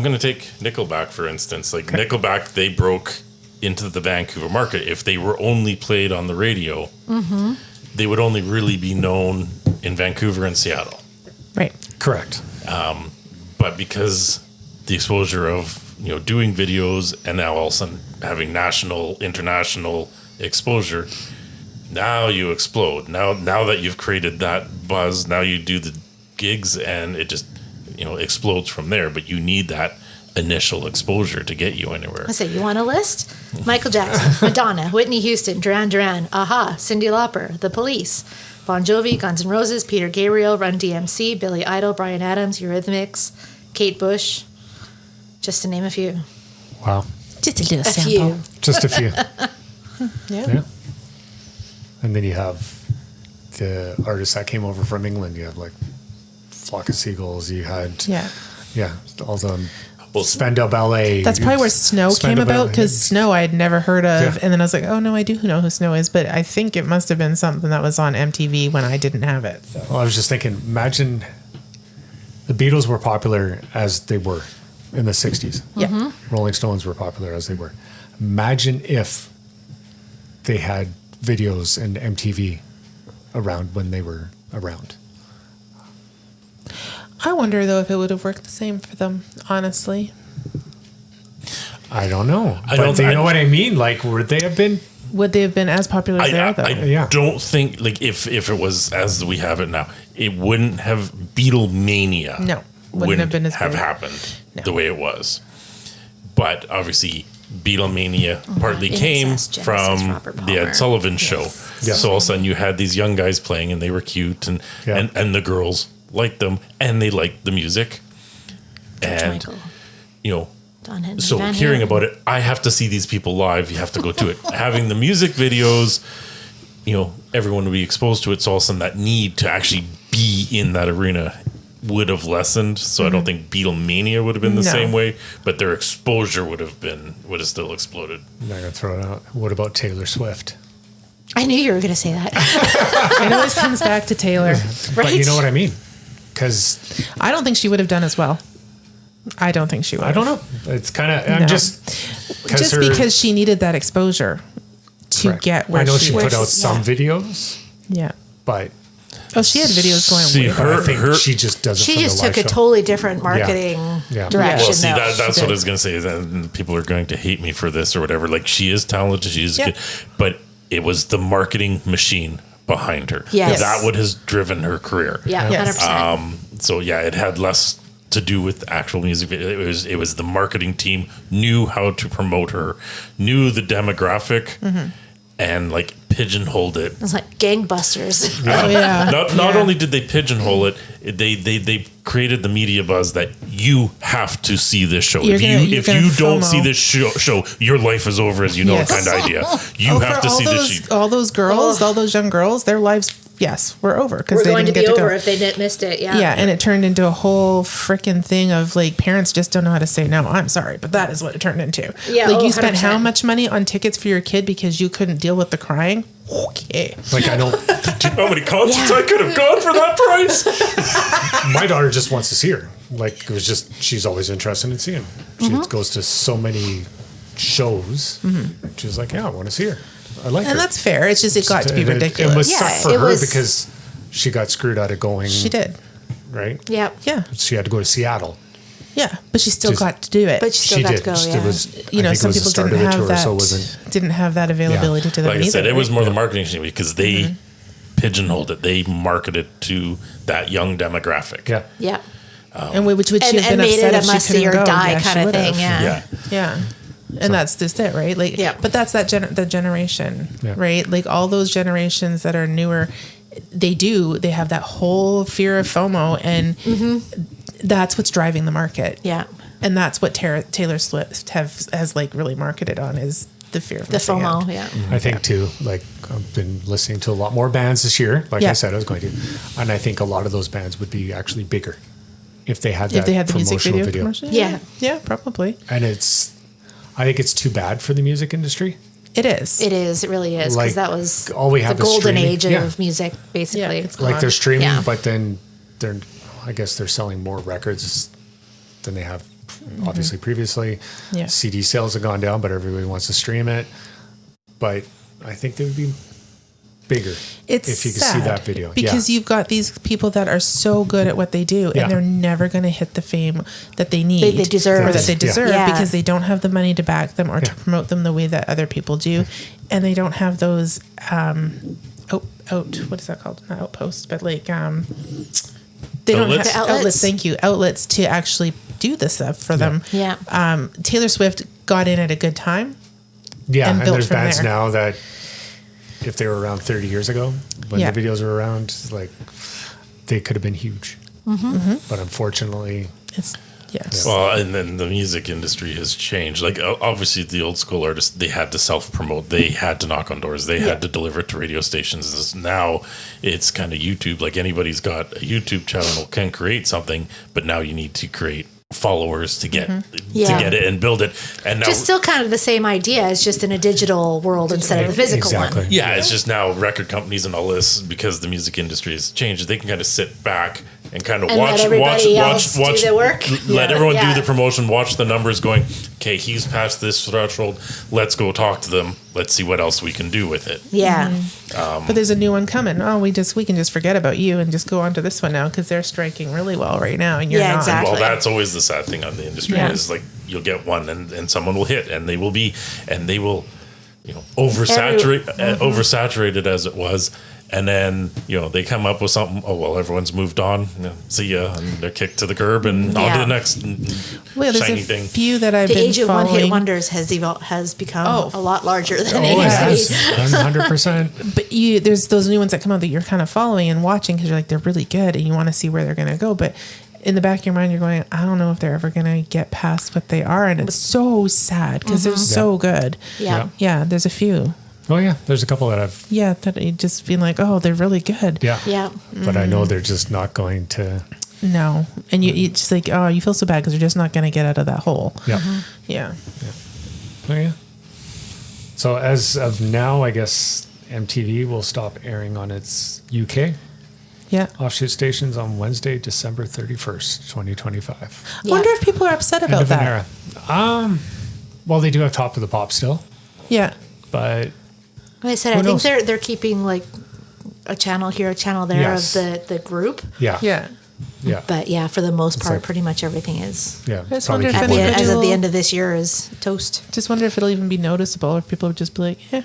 going to take Nickelback for instance. Like Nickelback, they broke into the Vancouver market. If they were only played on the radio, they would only really be known in Vancouver and Seattle. Right. correct. But because the exposure of doing videos and now all of a sudden having national, international exposure. Now you explode. Now that you've created that buzz, now you do the gigs and it just explodes from there. But you need that initial exposure to get you anywhere. I say, you want a list? Michael Jackson, Madonna, Whitney Houston, Duran Duran, Aha, Cyndi Lauper, The Police, Bon Jovi, Guns N' Roses, Peter Gabriel, Run DMC, Billy Idol, Bryan Adams, Eurythmics, Kate Bush, just to name a few. Wow. Just a little A sample. few. Just a few. Yeah. Yeah. And then you have the artists that came over from England. You have like Flock of Seagulls. You had, Yeah. all the Well, Spandau Ballet. That's probably where Snow came Spandau about, Ballet. because Snow I had never heard of. Yeah. And then I was like, oh, no, I do know who Snow is. But I think it must have been something that was on MTV when I didn't have it. So. Well, I was just thinking, imagine the Beatles were popular as they were in the 60s. Yeah. Rolling Stones were popular as they were. Imagine if they had videos and MTV around when they were around. I wonder, though, if it would have worked the same for them, honestly. I don't know. I But don't- do you I- know what I mean? Like, would they have been? Would they have been as popular as they are, though? I Yeah. don't think like if it was as we have it now, it wouldn't have Beatlemania. No, wouldn't have been as big. happened No. the way it was. But obviously, Beatlemania partly Genesis, came Genesis, from Robert the Palmer. Ed Sullivan show. Yeah. So all of a sudden, you had these young guys playing, and they were cute, and Yeah. and the girls liked them, and they liked the music, George and Michael, Don Henley, so Van hearing Halen. about it, I have to see these people live. You have to go to it. Having the music videos, everyone would be exposed to it. So all of a sudden that need to actually be in that arena would have lessened. So I don't think Beatlemania would have been the No. same way, but their exposure would have still exploded. I'm not going to throw it out. What about Taylor Swift? I knew you were going to say that. It always comes back to Taylor. But you Right? know what I mean? Because I don't think she would have done as well. I don't think she would. I don't know. It's kind of, I'm No. just Because she needed that exposure to correct. get where I know she she was. put out some yeah. videos, Yeah. but Oh, she had videos going See, way but I Her- think her- she just does it She for just the live took a show. totally different marketing Yeah. direction. Well, see, though. that's She what I did. was going to say. Is that people are going to hate me for this or whatever. Like, she is talented. She is Yeah. good. But it was the marketing machine behind her. Yes. That would has driven her career. Yeah, Yes. 100%. So yeah, it had less to do with actual music. It was the marketing team knew how to promote her, knew the demographic, and like pigeonholed it. It's like gangbusters. Oh, yeah. Not Yeah. only did they pigeonhole it, they created the media buzz that you have to see this show. You're If gonna- you're if gonna you don't FOMO. see this show, your life is over, as you know, Yes. kind of idea. You have For to all see those, this. all those girls, all those young girls, their lives, yes, were over because We're they going to didn't be get to over go. if they missed it. Yeah. Yeah, and it turned into a whole freaking thing of like parents just don't know how to say no. I'm sorry, but that is what it turned into. Yeah, like you 100%. spent how much money on tickets for your kid because you couldn't deal with the crying? Okay. Like, I know How many concerts Yeah. I could have gone for that price? my daughter just wants to see her. Like, it was just, she's always interested in seeing her. She goes to so many shows. She's like, yeah, I want to see her. I like her. And that's fair. It's just it got to be And ridiculous. It was Yeah, suck for it her was- because she got screwed out of going. She did. Right? Yeah. Yeah. She had to go to Seattle. Yeah. But she still Just- got to do it. But she still got to go. Just- Yeah. It was, you know, I think some it was the people start didn't of the have tour, that so it wasn't. didn't have that availability to them Like I either. said, it was right? more the marketing thing because they pigeonholed it. They marketed to that young demographic. Yeah. Yeah. and which you've been And made upset it if a she must see couldn't or go. die Yeah, she kind of would've. thing. Yeah. Yeah. And that's just it, right? Like, Yeah. but that's the generation, Yeah. right? Like all those generations that are newer, they have that whole fear of FOMO, and that's what's driving the market. Yeah. And that's what Taylor Swift has like really marketed on, is the fear of The missing FOMO. out. Yeah. I think too, like I've been listening to a lot more bands this year. Like I Yeah. said, I was going to, and I think a lot of those bands would be actually bigger if they had that If they had the music promotional video, commercial, Yeah. yeah, probably. And I think it's too bad for the music industry. It is. It is. It really is. Like, Because that was all we have the is golden streaming. age Yeah. of music, basically. Yeah, it's Like they're streaming, Yeah. but then I guess they're selling more records than they have obviously previously. Yeah. CD sales have gone down, but everybody wants to stream it. But I think they would be bigger It's if you could see sad that video. because you've got these people that are so good at what they do, Yeah. and they're never going to hit the fame that they need, They deserve. or that they deserve, Yeah. because they don't have the money to back them or to Yeah. promote them the way that other people do, and they don't have those what is that called? Not outposts, but like they don't Outlets? have outlets. Thank you, outlets to actually do this stuff for them. Yeah. Taylor Swift got in at a good time. Yeah, and and built there's from bands there. now that if they were around 30 years ago, when Yeah. the videos were around, like they could have been huge. But unfortunately, It's yes. Well, and then the music industry has changed. Like obviously, the old school artists, they had to self promote. They had to knock on doors. They had to deliver it to radio stations. Now it's kind of YouTube. Like anybody's got a YouTube channel can create something, but now you need to create followers to get Yeah. to get it and build it. And now Just still kind of the same idea. It's just in a digital world instead of the physical exactly. one. yeah, it's just now record companies and all this, because the music industry has changed. They can kind of sit back and kind of And let everybody else do the work. Let Yeah. everyone Yeah. do the promotion, watch the numbers going, okay, he's past this threshold. Let's go talk to them. Let's see what else we can do with it. Yeah. But there's a new one coming. Oh, we can just forget about you and just go on to this one now, because they're striking really well right now, and you're Yeah, not. exactly. Well, that's always the sad thing on the industry Yeah. is like you'll get one and someone will hit and they will oversaturate it as it was. And then, they come up with something. Oh, well, everyone's moved on. See ya. And they're kicked to the curb and on to Yeah. the next Well, there's shiny a thing. few that I've The been age of one hit following. wonders has become Oh. a lot larger than oh, it it used to has be. 100%. But there's those new ones that come out that you're kind of following and watching, because you're like, they're really good and you want to see where they're going to go. But in the back of your mind, you're going, I don't know if they're ever going to get past what they are. And it's so sad because they're so good. Yeah. Yeah, there's a few. Oh yeah, there's a couple that I've Yeah, that you just feel like, oh, they're really good. yeah. Yeah. But I know they're just not going to. No. And you just like, oh, you feel so bad because you're just not going to get out of that hole. Yeah. Yeah. Oh yeah. So as of now, I guess MTV will stop airing on its UK Yeah. offshoot stations on Wednesday, December 31st, 2025. Yeah. Wonder if people are upset End about of an that. era. Well, they do have Top of the Pop still, Yeah. but Like I said, Who I think knows? they're keeping like a channel here, a channel there Yes. of the group. yeah, Yeah. yeah, But yeah, for the most part, like- pretty much everything is yeah. just Probably wonder if keep any- one. as of the will- end of this year is toast. Just wonder if it'll even be noticeable, or if people would just be like, yeah,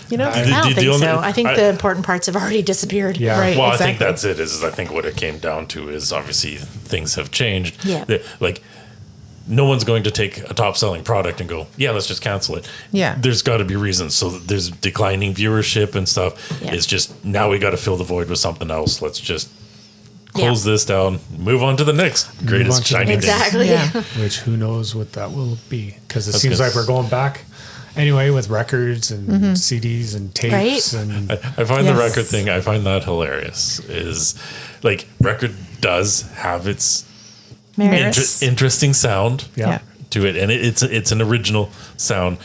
you know? I don't the think only- so. I think the important parts have already disappeared. Yeah. Right. Well, exactly. I think that's it. Is I think what it came down to is obviously things have changed. Yeah. Like no one's going to take a top selling product and go, yeah, let's just cancel it. Yeah. There's got to be reasons. So there's declining viewership and stuff. Yeah. It's just now we got to fill the void with something else. Let's just close this down, move on to the next on greatest to the shiny next. thing. Exactly. Yeah. Which who knows what that will be, because it That's seems good. like we're going back anyway with records and CDs and tapes Right. and I find the Yes. record thing, I find that hilarious. Is like record does have its Merits. interesting sound. yeah. To it, and it's an original sound,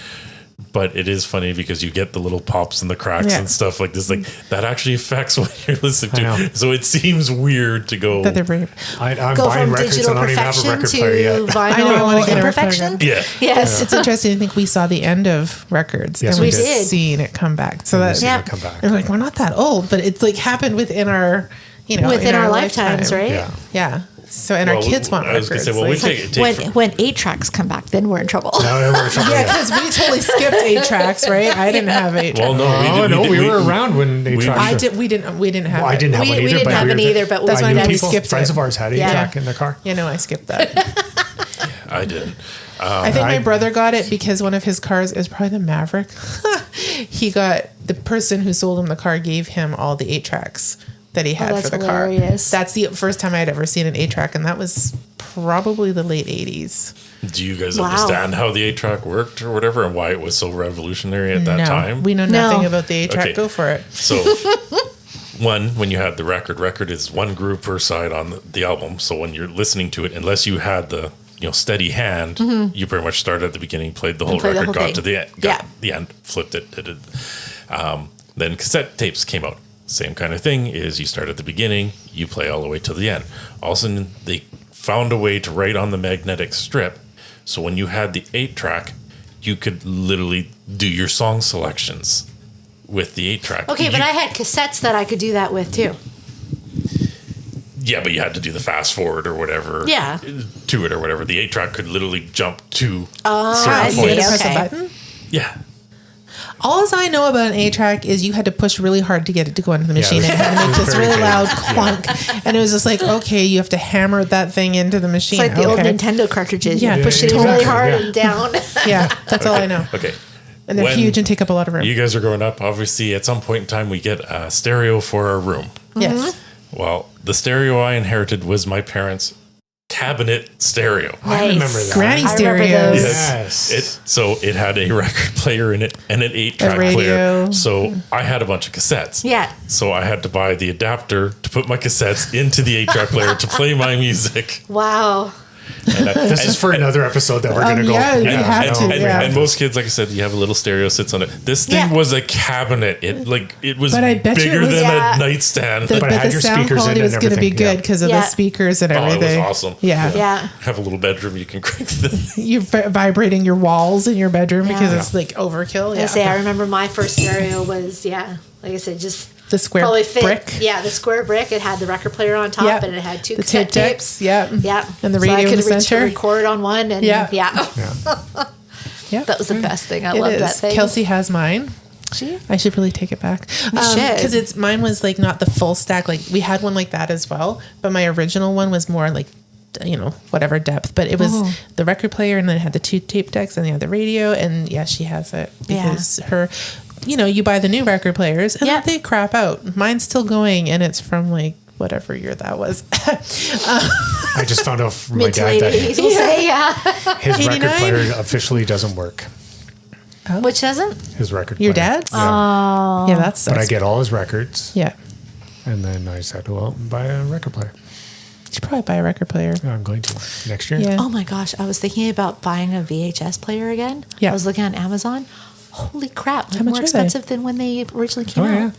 but it is funny because you get the little pops and the cracks Yeah. and stuff like this. Like that actually affects what you're listening I know. to. So it seems weird to go. That they're very, I'm Go buying from records digital and I don't even have a perfection record to player yet. vinyl I know, I wanna get a record player imperfection. Yeah. Yes. it's interesting. I think we saw the end of records, Yes, and we we've did. seen it come back. So that, Seen Yeah. it come back. and we're like, we're not that old, but it's like happened within our, Within in our lifetimes, lifetime. right? Yeah. Yeah. So, and our kids want I was records. gonna say, well, we like- take When 8 tracks come back, then we're in trouble. yeah, because we totally skipped 8 tracks, right? I didn't have 8 Well, tracks. no, we were around when they tried. I did. We didn't have. I it. didn't have We- one either. we didn't but have we it were either, but That's I why knew Dad people, skipped friends it. of ours had a Yeah. track in their car. You know, I skipped that. I didn't. I think my I- brother got it because one of his cars is probably the Maverick. He got the person who sold him the car gave him all the 8 tracks that he had that's for the car. hilarious. That's the first time I'd ever seen an 8 track, and that was probably the late 80s. Do you guys Wow. understand how the 8-track worked or whatever, and why it was so revolutionary at that time? We know No. nothing about the 8 track. Okay. Go for it. So, when you had the record is one groove per side on the album. So when you're listening to it, unless you had the steady hand, you pretty much started at the beginning, played the whole played the record, whole got thing. to the end, Yeah. the end, flipped it, did it. Then cassette tapes came out. Same kind of thing is you start at the beginning, you play all the way to the end. All of a sudden, they found a way to write on the magnetic strip. So when you had the 8-track, you could literally do your song selections with the 8-track. Okay, but You- I had cassettes that I could do that with too. Yeah, but you had to do the fast forward or whatever. Yeah. To it or whatever. The 8-track could literally jump to I certain see. You had to points. press a Okay. button. Yeah. All as I know about an 8-track is you had to push really hard to get it to go into the machine. it and it had to was make this very really big. loud clunk. And it was just like, okay, you have to hammer that thing into the machine. It's like the old Okay. Nintendo cartridges. Yeah, You push it exactly, really hard yeah. and down. Yeah, that's all I know. Okay. And they're When huge and take up a lot of room. You guys are growing up. Obviously, at some point in time, we get a stereo for our room. Yes. Well, the stereo I inherited was my parents' cabinet stereo. I remember that. Granny I remember stereos. those. Yes. So it had a record player in it and an 8-track A radio. player. So I had a bunch of cassettes. Yeah. So I had to buy the adapter to put my cassettes into the 8-track player to play my music. Wow. This is for another episode that we're going to go. yeah, you have and, to, and, yeah. and most kids, like I said, you have a little stereo sits on it. This thing Yeah. was a cabinet. It was But I bet you it bigger was- than Yeah. a nightstand. But it had the your sound speakers in quality it was and going to be everything, yeah. good because of Yeah. the speakers and Oh, it was everything. awesome. Yeah. Yeah. Have a little bedroom you can crank the. You're vibrating your walls in your bedroom because Yeah. it's like overkill. I Yeah. say I remember my first stereo was like I said, just The square probably fit. brick. Yeah, the square brick. It had the record player on top, Yeah. and it had 2 The cassette tape tapes. decks. Yeah. Yeah, And the So I radio in could the center. record on one, and Yeah. yeah, Yeah. that was the best thing. I It love is. that thing. Kelsey has mine. She? I should really take it back. should. Because it's mine was like not the full stack. Like we had one like that as well, but my original one was more like, whatever depth. But it was the record player, and then it had the 2 tape decks, and the other radio. And yeah, she has it because her. You buy the new record players, and Yeah. they crap out. Mine's still going, and it's from like whatever year that was. I just found out from my Mid to dad late that 80s, we'll say, yeah. his record 89? player officially doesn't work. Which doesn't? His record Your player. dad's? Yeah. Yeah, that's. But I get all his records. Yeah, And then I said, well, buy a record player. you should probably buy a record player. Yeah, I'm going to next year. Yeah. Oh my gosh, I was thinking about buying a VHS player again. Yeah. I was looking on Amazon. Holy crap, How like much more are they? expensive than when they originally came Oh, out. yeah.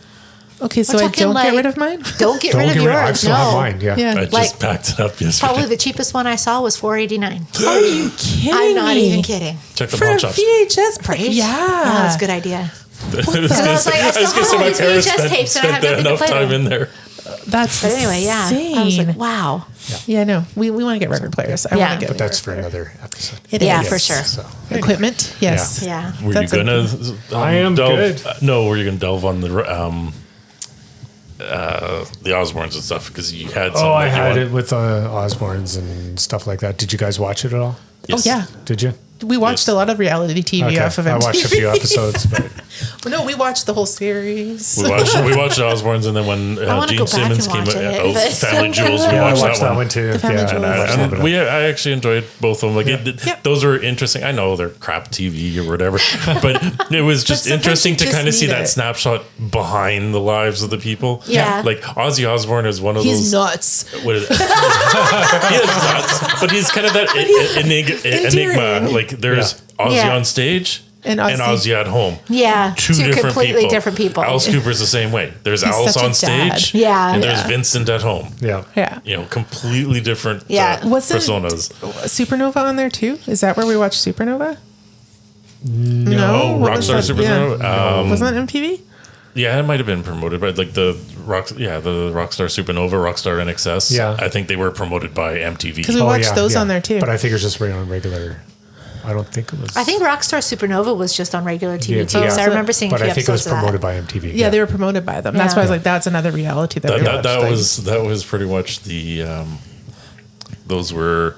Okay, so We're I talking don't get like- rid of mine. Don't get Don't rid of get yours. rid. I still no. have mine. Yeah. Yeah. I just Like- packed it up yesterday. Probably the cheapest one I saw was $4.89. Are you kidding I'm not me? even kidding. Check the For pawn a shops. VHS player? Right? Yeah, that's a good idea. I was I gonna was like, I say still have my all these parents VHS tapes and I have spent nothing to enough play time with. in there. That's But anyway, yeah. insane. I was like, wow. Yeah, no, we want to get record players. I Yeah. want to get But that's for another episode. It Yeah, is. for sure. So, Equipment, yes. Yeah. Were That's you gonna? I am delve, good. No, were you gonna delve on the Osbournes and stuff because you had? Oh, I that you had wanted- it with Osbournes and stuff like that. Did you guys watch it at all? Yes. Oh yeah, Did you? we watched Yes. a lot of reality TV off of MTV. I watched a few episodes, but No, we watched the whole series. We watched Osbournes, and then when wanna Gene go back Simmons and came watch out, it, but- Family Jewels, we yeah, I watched, watched that one too. The Family Yeah, Jewels. and I watched a little bit of- I actually enjoyed both of them. Like Yep. those were interesting. I know they're crap TV or whatever, but it was just sometimes interesting you to just kind of see need that it. snapshot behind the lives of the people. Yeah. like Ozzy Osbourne is one of He's those. nuts. What is it? He is nuts, but he's kind of that enigma. endearing. Like there's Ozzy Yeah. on stage And and Ozzy- Ozzy at home. Yeah. Two different completely people. different people. Alice Cooper's the same way. There's Alice such a on dad. stage, Yeah. and there's Yeah. Vincent at home. yeah. Yeah. Completely different Yeah. Wasn't personas. Supernova on there too? Is that where we watched Supernova? No, What was Rockstar that? Supernova. Wasn't that MTV? Yeah, it might have been promoted by like the Rockstar Supernova, Rockstar NXS. Yeah. I think they were promoted by MTV. Because we watched those on there too. But I think it was just right on regular. I don't think it was. I think Rockstar Supernova was just on regular TV Yeah, too. yeah. So I remember seeing a But few I think it was episodes of promoted that. by MTV. yeah, they were promoted by them. That's Yeah. why I was like, that's another reality that we watched. that was pretty much those were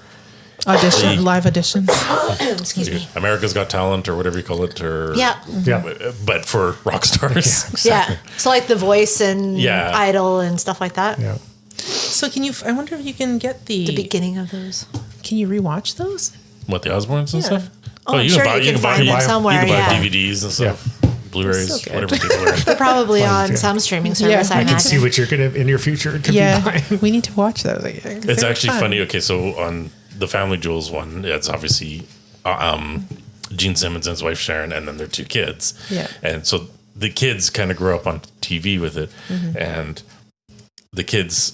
live auditions. Excuse me. America's Got Talent or whatever you call it, or Yeah. Yeah. but for rock stars. Yeah. So like The Voice and Yeah. Idol and stuff like that. Yeah. So I wonder if you can get The beginning of those. can you rewatch those? What, the Osbournes and Yeah. stuff? Oh, I'm sure you can find them somewhere. You can buy Yeah. DVDs and stuff, Blu-rays, So good. whatever people are. They're probably on yeah. some streaming service. Yeah. I I can See imagine. what you're gonna in your future could be Yeah, buying. we need to watch those. Again, 'cause It's they were actually fun. funny. Okay, so on the Family Jewels one, it's obviously Gene Simmons and his wife Sharon, and then their two kids. Yeah. And so the kids kind of grow up on TV with it, Mm-hmm. and the kids.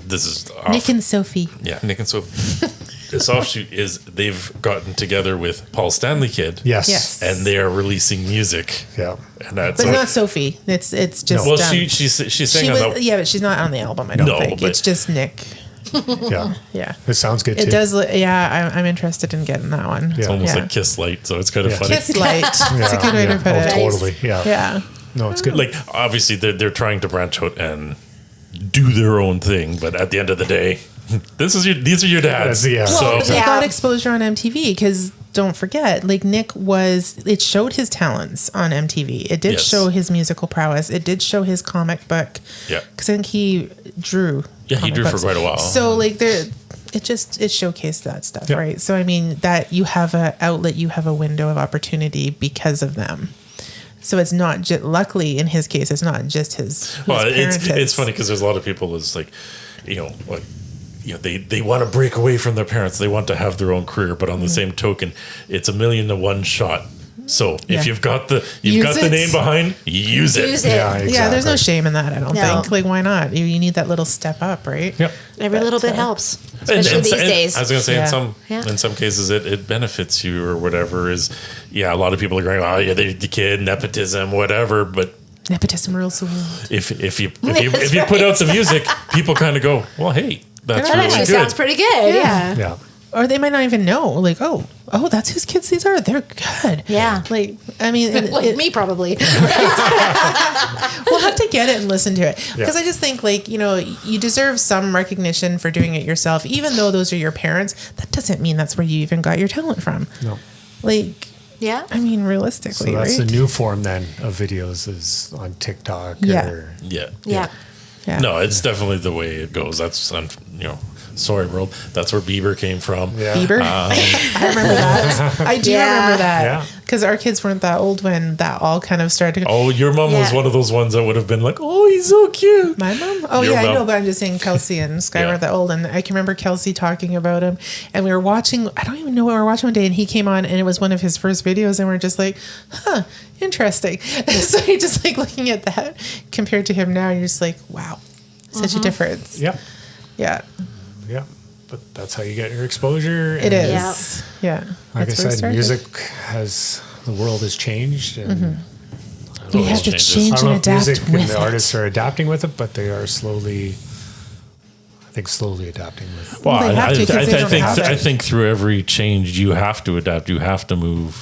This is off, Nick and Sophie. yeah, Nick and Sophie. This offshoot is they've gotten together with Paul Stanley Kid. Yes. Yes. And they are releasing music, Yeah. and that's But it's not Sophie. It's just. well. She sang she on was, the yeah, but she's not on the album. I don't No, think but- it's just Nick. Yeah. Yeah, It sounds good too. it does. Yeah, I'm interested in getting that one. Yeah. almost Yeah. like Kiss Light, so it's kind of Yeah. funny. Kiss Light. That's a good way to put Oh, it. totally. Yeah. Yeah. No, it's good. Like obviously they're trying to branch out and do their own thing, but at the end of the day, these are your dads. Yeah. Well, So they Yeah. got exposure on MTV because don't forget, like Nick it showed his talents on MTV. It did Yes. show his musical prowess. It did show his comic book. Yeah. Because I think he drew. Yeah, he comic drew for books. quite a while. So like it showcased that stuff, Yeah. right? So I mean that you have a outlet, you have a window of opportunity because of them. So it's not just luckily in his case, it's not just his. well, his it's funny because there's a lot of people is like, they want to break away from their parents. They want to have their own career, but on the same token, it's 1,000,000 to 1 shot. So Yeah. if you've got the Use it. name behind, use it. Use it. Yeah, exactly. Yeah, there's no shame in that. I don't No. think. Like, why not? You need that little step up, right? Yep. Every little bit helps, especially these days. I was going to say Yeah. in some cases it benefits you or whatever. Is a lot of people are going, oh yeah, the kid, nepotism, whatever. But Nepotism rules the world. if you put out some music, people kind of go, well, hey, that's That really actually good. sounds pretty good. Yeah. Yeah. Or they might not even know. Like, oh, that's whose kids these are. They're good. Yeah. Like, I mean, Like me, probably. we'll have to get it and listen to it because Yeah. I just think like you deserve some recognition for doing it yourself, even though those are your parents. That doesn't mean that's where you even got your talent from. No. Like, Yeah. I mean, So realistically, that's right? the new form then of videos is on TikTok. Yeah. Or, Yeah. Yeah. Yeah. No, it's definitely the way it goes. That's sorry, world. That's where Bieber came from. yeah. Bieber. I remember that. I do Yeah. remember that Yeah. because our kids weren't that old when that all kind of started. Oh, your mom was Yeah. one of those ones that would have been like, "Oh, he's so cute." My mom? Oh, Your yeah, I mom. know, but I'm just saying Kelsey and Sky Yeah. weren't that old. And I can remember Kelsey talking about him. And we were watching, I don't even know what we were watching one day, and he came on, and it was one of his first videos, and we're just like, huh, interesting. So you're just like looking at that compared to him now, you're just like, wow, such a difference. Yep. Yeah, Yeah. But that's how you get your exposure. it and is. Yeah. Like That's I where it said, started. music the world has changed. And You have to changes. I change don't know and if adapt music and with the it. artists are adapting with it, but they are slowly adapting with it. Well, they have to 'cause they don't have it. I think through every change, you have to adapt. You have to move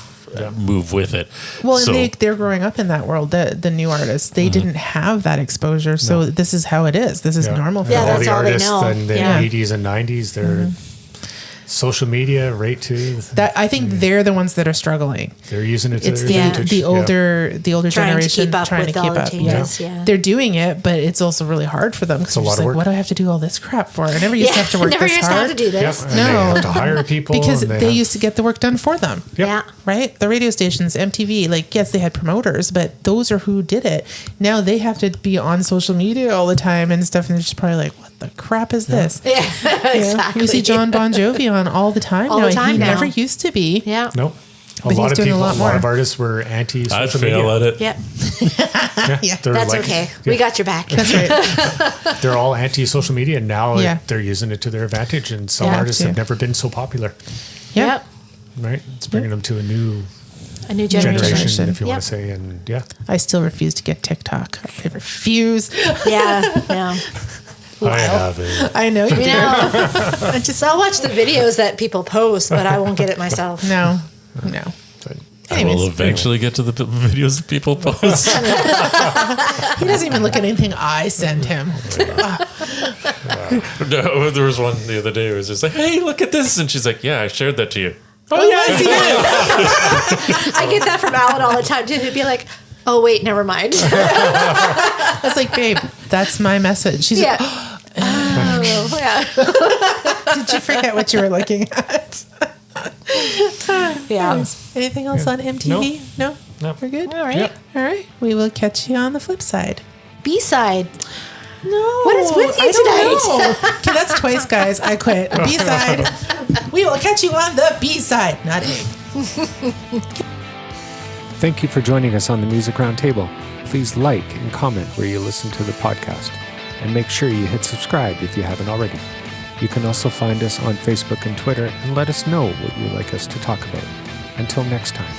with it. Well, So- and they're growing up in that world. The new artists, they didn't have that exposure, so this is how it is. This is Yeah. normal for Yeah, all them. that's the all they artists know. in the Yeah. 80s and 90s, they're social media right to That I think they're the ones that are struggling. they're using it to It's their the advantage. the Yeah. older Trying to generation keep up trying with to all keep the up. changes, yeah. They're doing it, but it's also really hard for them because a they're lot just of like, work. what do I have to do all this crap for? I never used to have to work Never this used to have hard to do Yep. this. And they No. have to hire people because and they used to get the work done for them. Yep. Yeah. Right? The radio stations, MTV, like, yes, they had promoters, but those are who did it. Now they have to be on social media all the time and stuff, and they're just probably like, what the crap is this? Yeah. You know? Exactly. You see John Bon Jovi on all the time All now. the time he now. never used to be. Yeah. Nope. But he's doing a lot more. of artists were anti-social I'd media. fail at it. Yep. Yeah. They're That's like- okay. yeah, We got your back. That's right. They're all anti-social media, and now Yeah. they're using it to their advantage. And some Yeah, artists too. have never been so popular, Yeah. Yep. right? It's bringing them to a new A new generation. if you Yep. want to say. And yeah, I still refuse to get TikTok. I refuse. Yeah. I have it. I know you You do. know, I'll watch the videos that people post, but I won't get it myself. No. But I will eventually get to the videos that people post. He doesn't even look at anything I send him. No, there was one the other day. It was just like, "Hey, look at this," and she's like, "Yeah, I shared that to you." Oh, yeah, I see that. I get that from Alan all the time too. He'd be like, "Oh wait, never mind." I was like, babe, that's my message. She's Yeah. like, Oh, yeah. did you forget what you were looking at? Yeah. Anything else on MTV? No? No. We're good? All right. Yeah. All right. We will catch you on the flip side. B-side. No. What is with you I don't tonight? know. Okay, that's twice, guys. I quit. B-side. We will catch you on the B-side. Not A. Thank you for joining us on the Music Roundtable. Please like and comment where you listen to the podcast, and make sure you hit subscribe if you haven't already. You can also find us on Facebook and Twitter and let us know what you'd like us to talk about. Until next time.